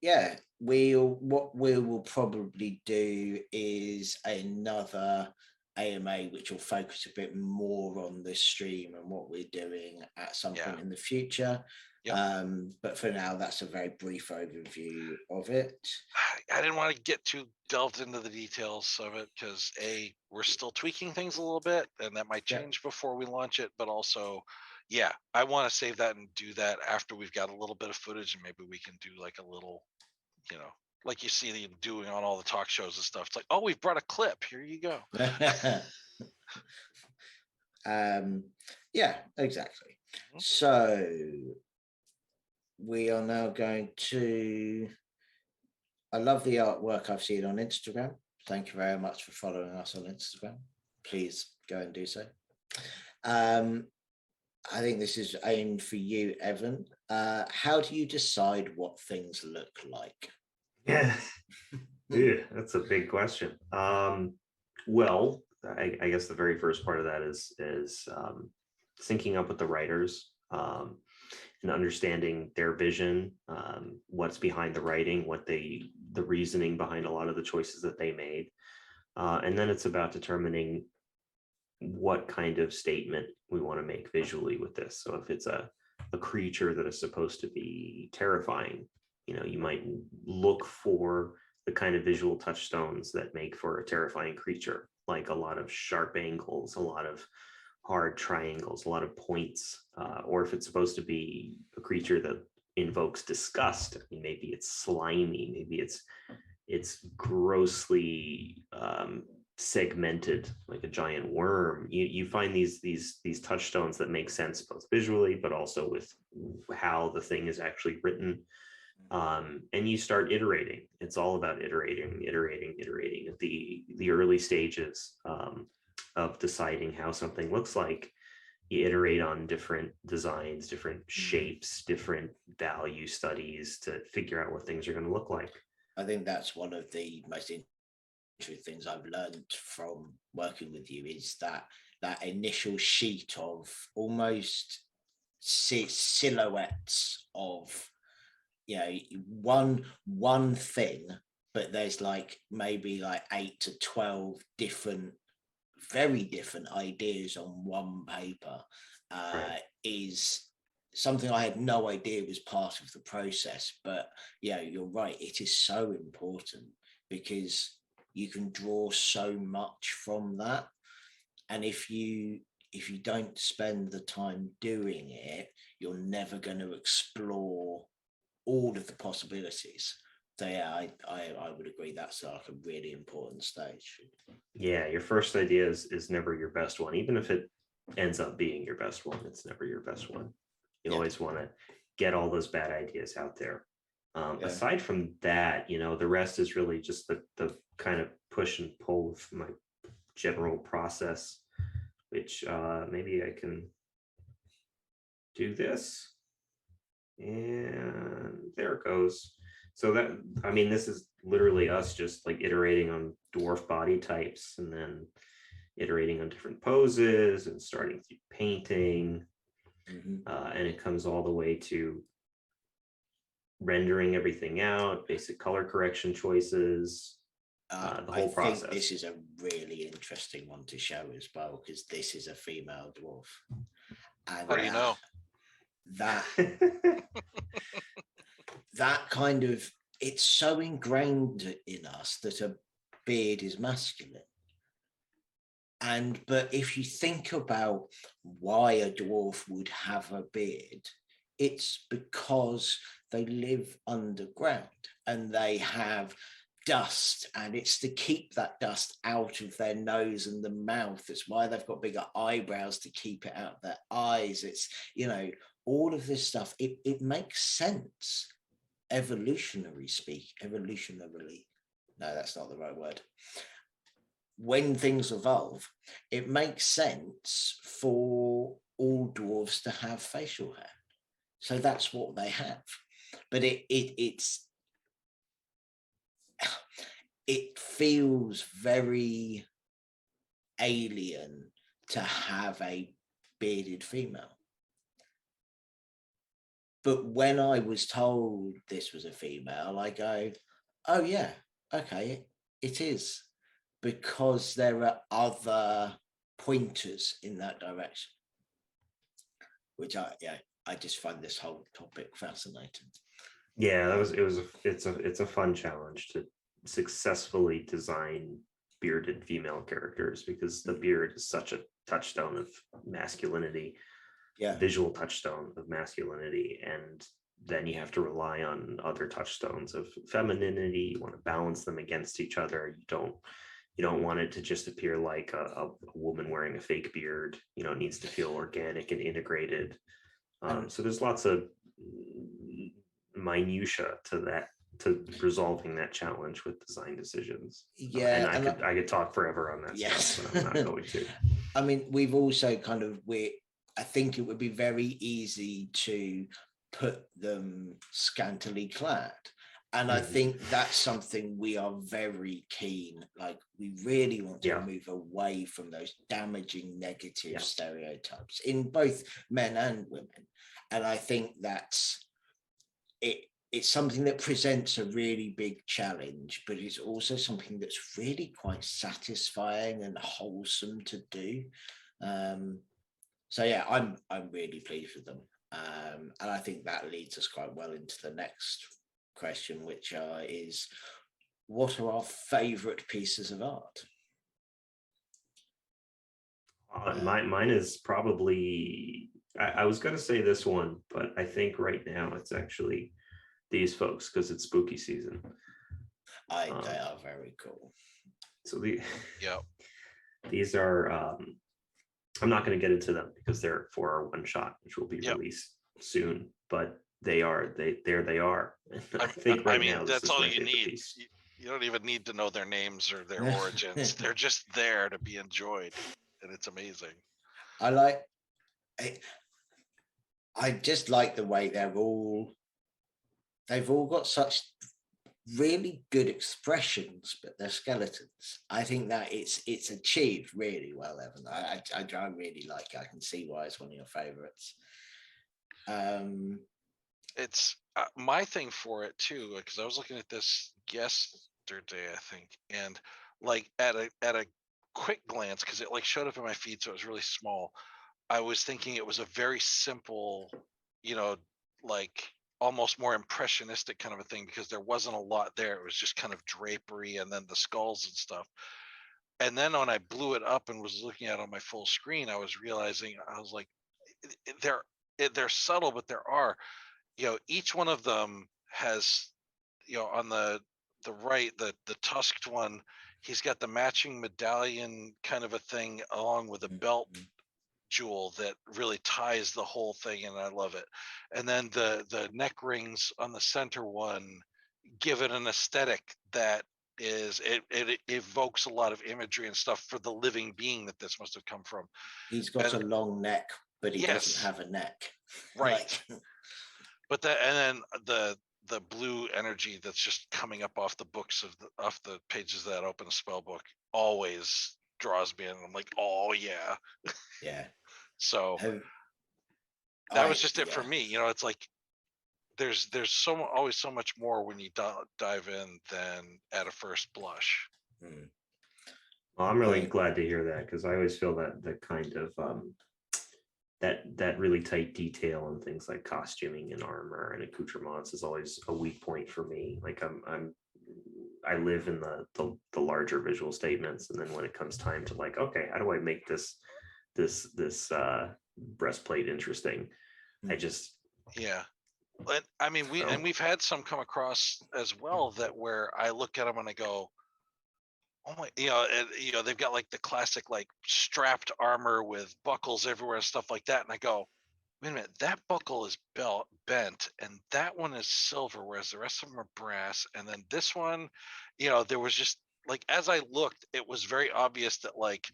yeah, what we will probably do is another AMA, which will focus a bit more on this stream and what we're doing at some point in the future. Yep. But for now, that's a very brief overview of it. I didn't want to get too delved into the details of it because we're still tweaking things a little bit, and that might change before we launch it. But also, I want to save that and do that after we've got a little bit of footage, and maybe we can do like a little, like you see them doing on all the talk shows and stuff. It's like, oh, we've brought a clip. Here you go. Yeah, exactly. Mm-hmm. So we are now going to. I love the artwork I've seen on Instagram. Thank you very much for following us on Instagram. Please go and do so. I think this is aimed for you, Evan. How do you decide what things look like? Yeah, that's a big question. Well, I guess the very first part of that is syncing up with the writers and understanding their vision, what's behind the writing, the reasoning behind a lot of the choices that they made. And then it's about determining what kind of statement we want to make visually with this. So if it's a creature that is supposed to be terrifying, you might look for the kind of visual touchstones that make for a terrifying creature, like a lot of sharp angles, a lot of hard triangles, a lot of points, or if it's supposed to be a creature that invokes disgust, maybe it's slimy, maybe it's grossly segmented like a giant worm. You find these touchstones that make sense both visually but also with how the thing is actually written, and you start iterating. It's all about iterating at the early stages of deciding how something looks like. You iterate on different designs, different shapes, different value studies to figure out what things are going to look like. I think that's one of the most interesting things I've learned from working with you is that initial sheet of almost silhouettes of one thing, but there's like maybe like 8 to 12 different, very different ideas on one paper. Right. Is something I had no idea was part of the process. But you're right, it is so important because you can draw so much from that, and if you don't spend the time doing it, you're never going to explore all of the possibilities. So I would agree that's like a really important stage. Yeah, your first idea is never your best one. Even if it ends up being your best one, it's never your best one. You always want to get all those bad ideas out there. Aside from that, the rest is really just the kind of push and pull with my general process, which maybe I can do this. And there it goes. So this is literally us just like iterating on dwarf body types and then iterating on different poses and starting through painting. Mm-hmm. And it comes all the way to rendering everything out, basic color correction choices, the whole process. I think this is a really interesting one to show as well, because this is a female dwarf. And how do you know? That kind of, it's so ingrained in us that a beard is masculine. But if you think about why a dwarf would have a beard, it's because they live underground and they have dust, and it's to keep that dust out of their nose and the mouth. It's why they've got bigger eyebrows, to keep it out of their eyes. It's, you know, all of this stuff, it makes sense evolutionarily. No, that's not the right word. When things evolve, it makes sense for all dwarves to have facial hair. So that's what they have. But it feels very alien to have a bearded female. But when I was told this was a female, I go, oh yeah, okay, it is, because there are other pointers in that direction, which I just find this whole topic fascinating. Yeah, it's a fun challenge to successfully design bearded female characters, because the beard is such a touchstone of masculinity, visual touchstone of masculinity, and then you have to rely on other touchstones of femininity. You want to balance them against each other. You don't want it to just appear like a woman wearing a fake beard. You know, it needs to feel organic and integrated. So there's lots of minutia to that, to resolving that challenge with design decisions. Yeah, and I could talk forever on that stuff, but I'm not going to. I mean, we've also I think it would be very easy to put them scantily clad. And I think that's something we are very keen. Like, we really want to move away from those damaging negative stereotypes in both men and women. And I think that's it. It's something that presents a really big challenge, but it's also something that's really quite satisfying and wholesome to do. So yeah, I'm really pleased with them. And I think that leads us quite well into the next question, which is, what are our favorite pieces of art? Mine is probably, I was going to say this one, but I think right now it's actually these folks, because it's spooky season. They are very cool. So these are, I'm not going to get into them because they're for our one shot, which will be released soon, but they are. I think right now that's all you need. You don't even need to know their names or their origins. They're just there to be enjoyed, and it's amazing. I just like the way they've all got such really good expressions, but they're skeletons. I think that it's achieved really well, Evan. I really like it. I can see why it's one of your favorites. It's my thing for it too, because I was looking at this yesterday, I think, and like at a quick glance, because it like showed up in my feed, so it was really small. I was thinking it was a very simple, like almost more impressionistic kind of a thing, because there wasn't a lot there. It was just kind of drapery and then the skulls and stuff. And then when I blew it up and was looking at it on my full screen, I was realizing, I was like, they're subtle, but there are, each one of them has, on the right, the tusked one, he's got the matching medallion kind of a thing along with a belt jewel that really ties the whole thing, and I love it. And then the neck rings on the center one give it an aesthetic that is, it evokes a lot of imagery and stuff for the living being that this must have come from. He's got a long neck, but he doesn't have a neck, right? But and then the blue energy that's just coming up off the books off the pages that open a spell book always draws me in. I'm like, oh yeah. So that was just it for me. It's like there's always so much more when you dive in than at a first blush. Well, I'm really glad to hear that, because I always feel that the kind of that really tight detail and things like costuming and armor and accoutrements is always a weak point for me. Like I live in the larger visual statements, and then when it comes time to like, okay, how do I make this breastplate interesting? I just But I mean, So- we've had some come across as well that where I look at them and I go, oh my, they've got like the classic like strapped armor with buckles everywhere and stuff like that, and I go, wait a minute, that buckle is bent, and that one is silver, whereas the rest of them are brass, and then this one, there was just like as I looked, it was very obvious that like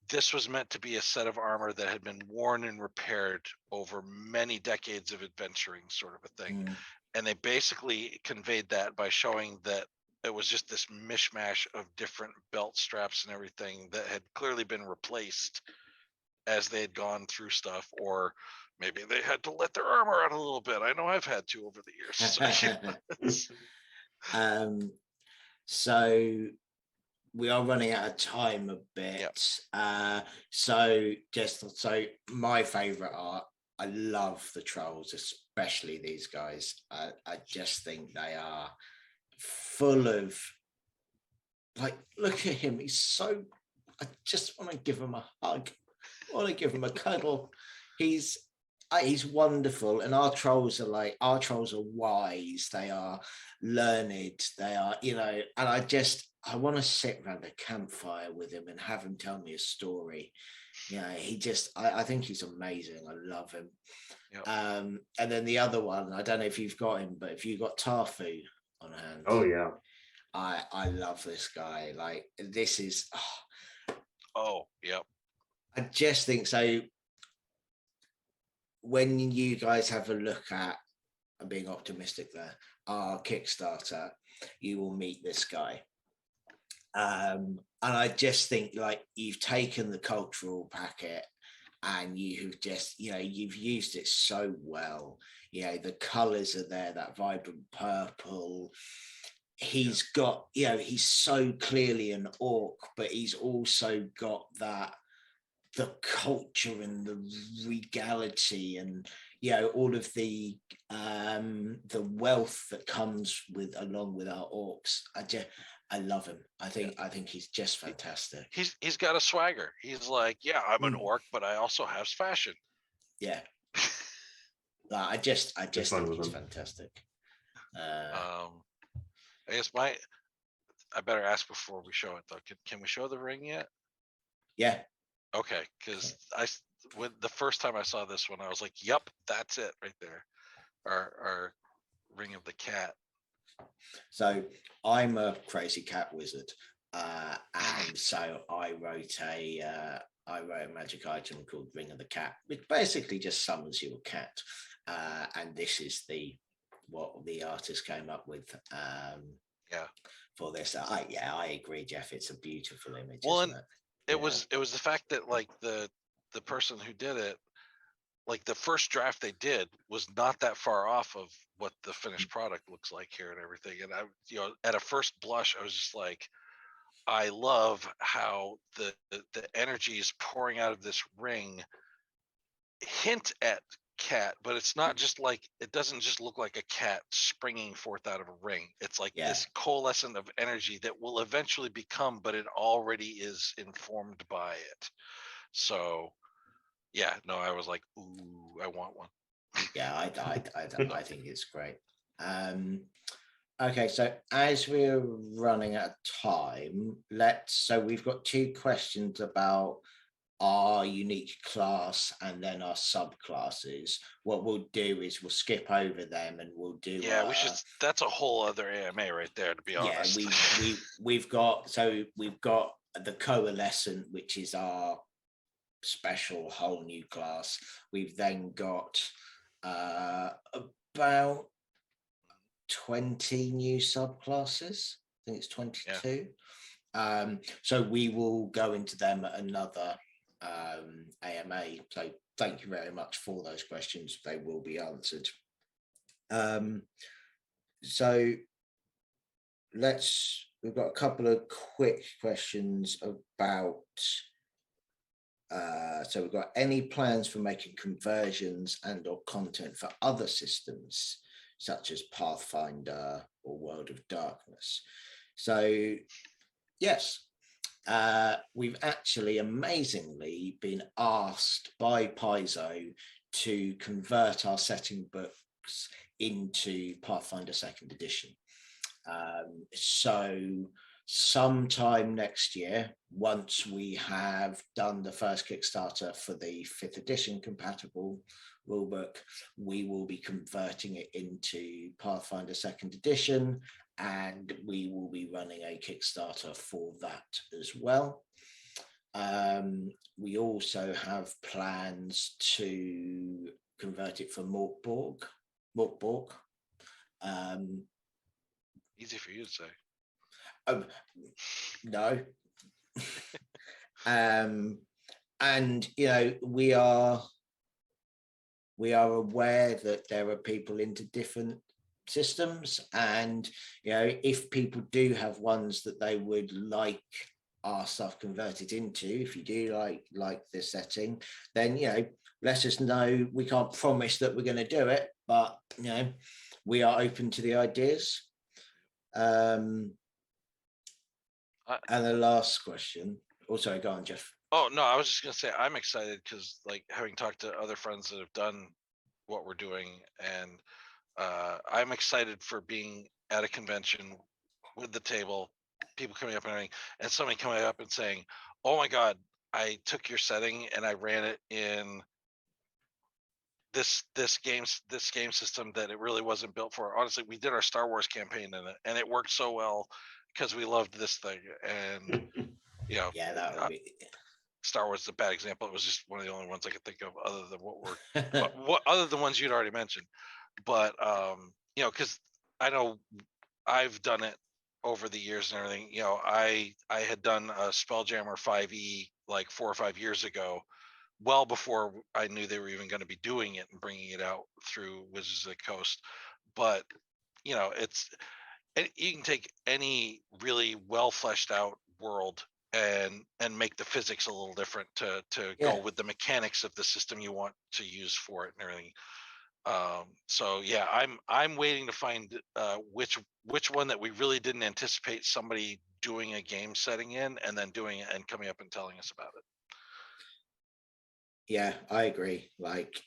this was meant to be a set of armor that had been worn and repaired over many decades of adventuring, sort of a thing. And they basically conveyed that by showing that it was just this mishmash of different belt straps and everything that had clearly been replaced as they had gone through stuff, or maybe they had to let their armor out a little bit. I know I've had to over the years. So we are running out of time a bit. Yep. So my favorite art, I love the trolls, especially these guys. I just think they are full of, like, look at him. I just want to give him a hug. I want to give him a cuddle. He's wonderful. And our trolls are wise. They are learned. They are, and I want to sit around a campfire with him and have him tell me a story. I think he's amazing. I love him. Yep. And then the other one, I don't know if you've got him, but if you've got Tarfu on hand. Oh yeah. I love this guy. Like, this is, Oh, yep. I just think so. When you guys have a look at, I'm being optimistic there, our Kickstarter, you will meet this guy. And I just think, like, you've taken the cultural packet and you've just, you've used it so well. The colors are there, that vibrant purple. He's got, he's so clearly an orc, but he's also got the culture and the regality and all of the wealth that comes along with our orcs. I love him. I think he's just fantastic. He's got a swagger. He's like, yeah, I'm an orc, but I also have fashion. Yeah. I just think he's fantastic. I guess I better ask before we show it though. Can we show the ring yet? Yeah. Okay, because when the first time I saw this one, I was like, "Yep, that's it right there." Our ring of the cat. So I'm a crazy cat wizard, and so I wrote a magic item called Ring of the Cat, which basically just summons you a cat, and this is what the artist came up with. For this, I agree, Jeff. It's a beautiful image. Well, isn't it? It was the fact that like the person who did it, like the first draft they did was not that far off of what the finished product looks like here and everything. And I, at a first blush, I was just like, I love how the energy is pouring out of this ring. Hint at cat, but it's not just like, it doesn't just look like a cat springing forth out of a ring. It's like this coalescent of energy that will eventually become, but it already is informed by it. So I was like, ooh, I want one. Yeah, I think it's great. Okay, so as we're running out of time, so we've got 2 questions about our unique class and then our subclasses. What we'll do is we'll skip over them and we'll do we should. That's a whole other AMA right there, to be honest. We've got the Coalescent, which is our special whole new class. We've then got about 20 new subclasses. I think it's 22. So we will go into them at another AMA. So thank you very much for those questions. They will be answered. So we've got a couple of quick questions about so we've got any plans for making conversions and or content for other systems such as Pathfinder or World of Darkness. So yes, we've actually amazingly been asked by Paizo to convert our setting books into Pathfinder Second Edition. So sometime next year, once we have done the first Kickstarter for the 5th edition compatible rulebook, we will be converting it into Pathfinder Second Edition, and we will be running a Kickstarter for that as well. We also have plans to convert it for Morkborg. Easy for you to say. No. And we are aware that there are people into different systems, and if people do have ones that they would like our stuff converted into, if you do like this setting, then let us know. We can't promise that we're going to do it, but we are open to the ideas. And the last question. Oh, sorry, go on, Jeff. Oh no, I was just gonna say I'm excited because, like, having talked to other friends that have done what we're doing, and I'm excited for being at a convention with the table, people coming up and everything, and somebody coming up and saying, "Oh my God, I took your setting and I ran it in this game system that it really wasn't built for." Honestly, we did our Star Wars campaign in it, and it worked so well because we loved this thing. And yeah, that would be. Star Wars is a bad example. It was just one of the only ones I could think of, other than what other than ones you'd already mentioned. But because I know I've done it over the years and everything. I had done a Spelljammer 5e like 4 or 5 years ago, well before I knew they were even going to be doing it and bringing it out through Wizards of the Coast. But you can take any really well fleshed out world and make the physics a little different to go with the mechanics of the system you want to use for it and everything. So yeah, I'm waiting to find which one that we really didn't anticipate somebody doing a game setting in, and then doing it and coming up and telling us about it. Yeah, I agree. Like,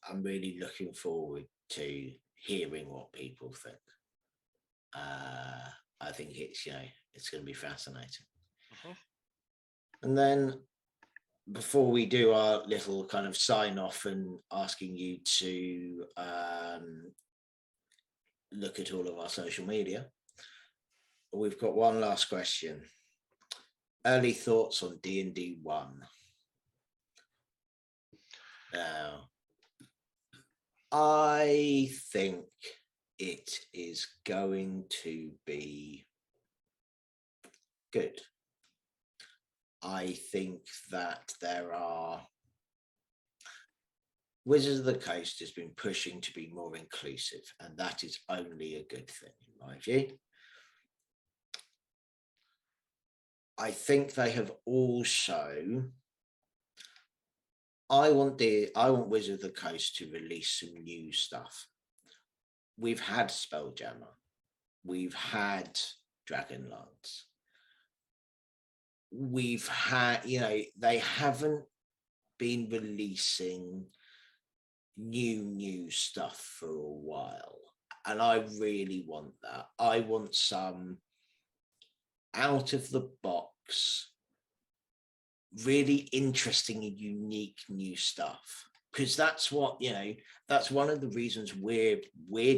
I'm really looking forward to hearing what people think. I think it's going to be fascinating. Mm-hmm. And then, before we do our little kind of sign off and asking you to look at all of our social media, we've got one last question. Early thoughts on D&D 1. Now, I think it is going to be good. I think that Wizards of the Coast has been pushing to be more inclusive, and that is only a good thing, in my view. I think they have also. I want Wizards of the Coast to release some new stuff. We've had Spelljammer, we've had Dragonlance, we've had, they haven't been releasing new stuff for a while, and I really want that. I want some out of the box, really interesting and unique new stuff, because that's what that's one of the reasons we're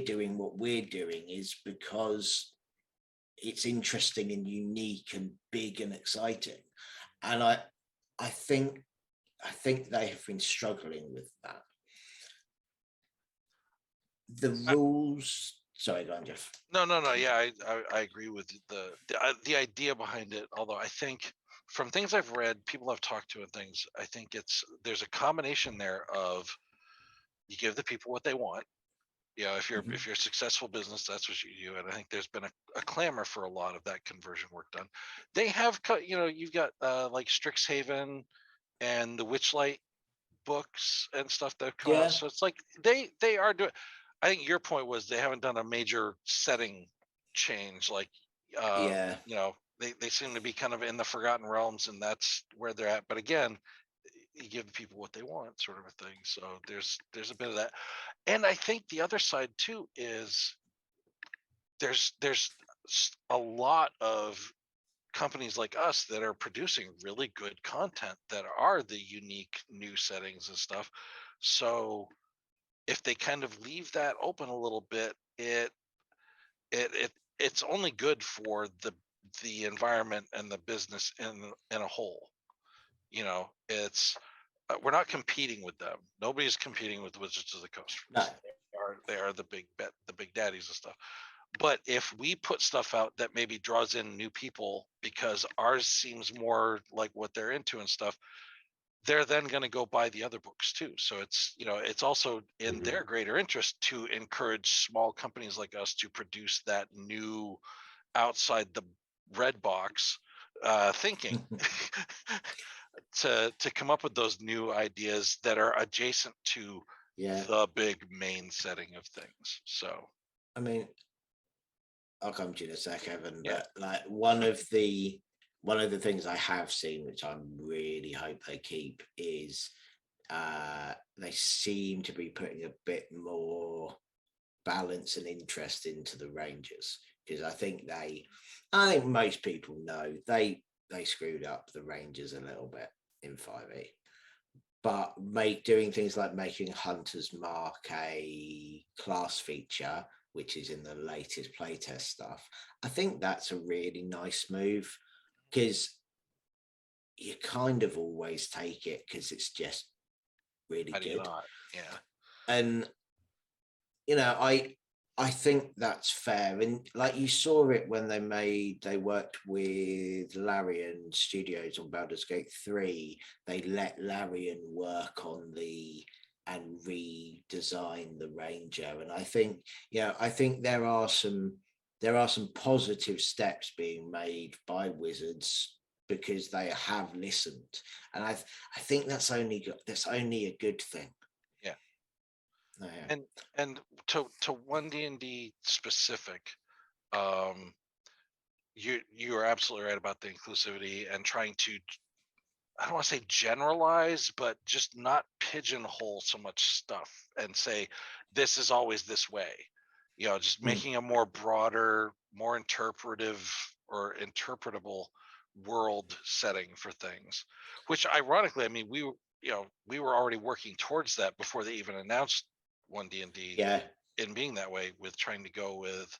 doing what we're doing, is because it's interesting and unique and big and exciting. And I think they have been struggling with that. The rules. Sorry, go on, Jeff. No. Yeah, I agree with the idea behind it. Although I think, from things I've read, people I've talked to and things, I think there's a combination there of, you give the people what they want. If you're a successful business, that's what you do. And I think there's been a clamor for a lot of that conversion work done. They have you've got like Strixhaven and the Witchlight books and stuff that come out. So it's like they are doing. I think your point was they haven't done a major setting change. Like, they seem to be kind of in the Forgotten Realms, and that's where they're at. But again, you give people what they want, sort of a thing. So there's a bit of that. And I think the other side too is there's a lot of companies like us that are producing really good content that are the unique new settings and stuff. So if they kind of leave that open a little bit, it's only good for the environment and the business in a whole. You know, it's we're not competing with them. Nobody's competing with Wizards of the Coast. No. They are the big daddies and stuff. But if we put stuff out that maybe draws in new people because ours seems more like what they're into and stuff, they're then going to go buy the other books too. So it's, you know, it's also in their greater interest to encourage small companies like us to produce that new outside the red box thinking to come up with those new ideas that are adjacent to the big main setting of things. So I mean, I'll come to you in a sec, Evan, but like one of the things I have seen, which I really hope they keep, is they seem to be putting a bit more balance and interest into the Rangers, because I think most people know they screwed up the Rangers a little bit in 5e, but doing things like making Hunter's Mark a class feature, which is in the latest playtest stuff, I think that's a really nice move, because you kind of always take it because it's just really good. Yeah. And, you know, I think that's fair. And like you saw it when they worked with Larian Studios on Baldur's Gate 3. They let Larian work on and redesign the Ranger. And I think, I think there are some positive steps being made by Wizards because they have listened. And I think that's only a good thing. Yeah. Oh, yeah. And to One DND specific, you are absolutely right about the inclusivity and trying to, I don't want to say generalize, but just not pigeonhole so much stuff and say this is always this way. You know, just making a more broader, more interpretive or interpretable world setting for things. Which ironically, I mean, we were already working towards that before they even announced One DND. Yeah. In being that way, with trying to go with,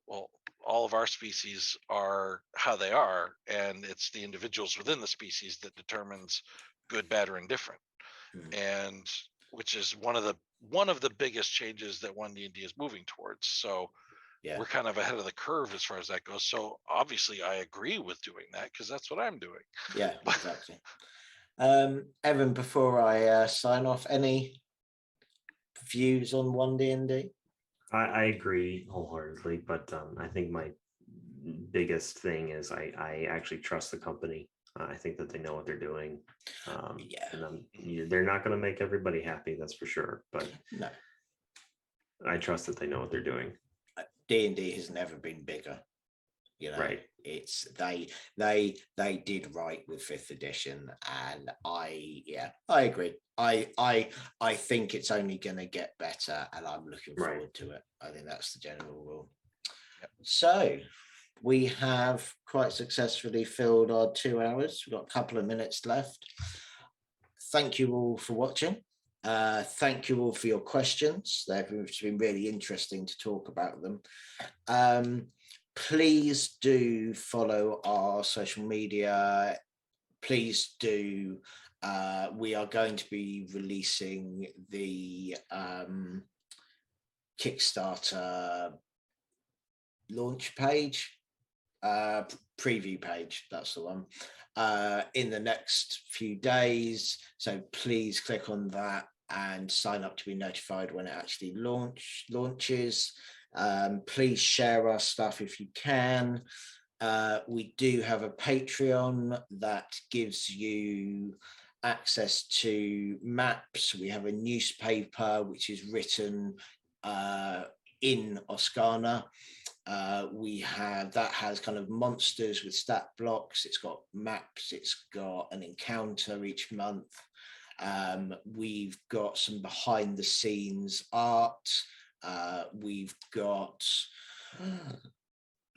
well, all of our species are how they are, and it's the individuals within the species that determines good, bad, or indifferent. And which is one of the biggest changes that One DND is moving towards. So we're kind of ahead of the curve as far as that goes. So obviously I agree with doing that because that's what I'm doing. Yeah, exactly. Evan, before I sign off, any views on One DND? I agree wholeheartedly, but I think my biggest thing is I actually trust the company. I think that they know what they're doing. And they're not going to make everybody happy, that's for sure. But no, I trust that they know what they're doing. D&D has never been bigger. You know, right? It's they did right with 5th edition, and I agree. I think it's only going to get better, and I'm looking forward to it. I think that's the general rule. Yep. So we have quite successfully filled our 2 hours. We've got a couple of minutes left. Thank you all for watching. Thank you all for your questions. It's been really interesting to talk about them. Please do follow our social media. Please do. We are going to be releasing the Kickstarter launch page, preview page, that's the one, in the next few days. So please click on that and sign up to be notified when it actually launches. Please share our stuff if you can. We do have a Patreon that gives you access to maps. We have a newspaper which is written in Oscana. We have that has kind of monsters with stat blocks. It's got maps. It's got an encounter each month. We've got some behind the scenes art. We've got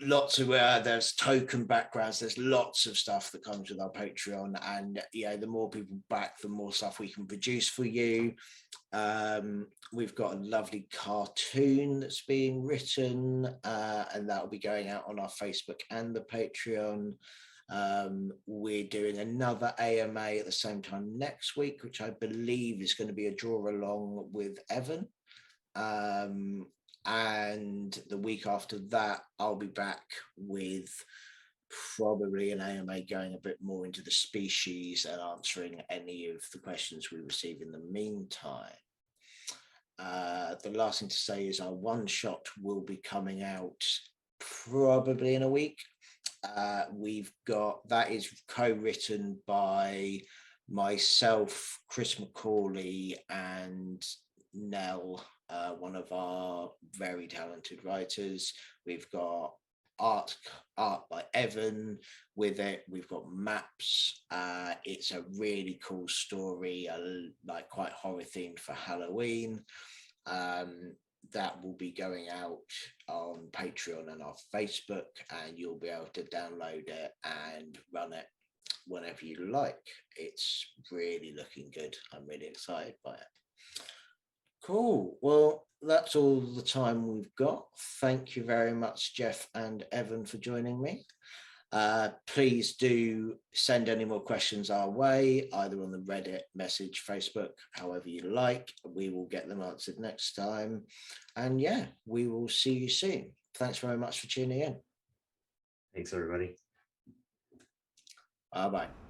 lots of there's token backgrounds. There's lots of stuff that comes with our Patreon, and the more people back, the more stuff we can produce for you. We've got a lovely cartoon that's being written, and that will be going out on our Facebook and the Patreon. We're doing another AMA at the same time next week, which I believe is going to be a draw along with Evan. And the week after that, I'll be back with probably an AMA going a bit more into the species and answering any of the questions we receive in the meantime. The last thing to say is our one shot will be coming out probably in a week. We've got that is co-written by myself, Chris McAuley, and Nell, one of our very talented writers. We've got art by Evan with it. We've got maps. It's a really cool story, like quite horror themed for Halloween. That will be going out on Patreon and our Facebook, and you'll be able to download it and run it whenever you like. It's really looking good. I'm really excited by it. Cool. Well, that's all the time we've got. Thank you very much, Jeff and Evan, for joining me. Please do send any more questions our way, either on the Reddit, message, Facebook, however you like. We will get them answered next time. And we will see you soon. Thanks very much for tuning in. Thanks, everybody. Bye-bye.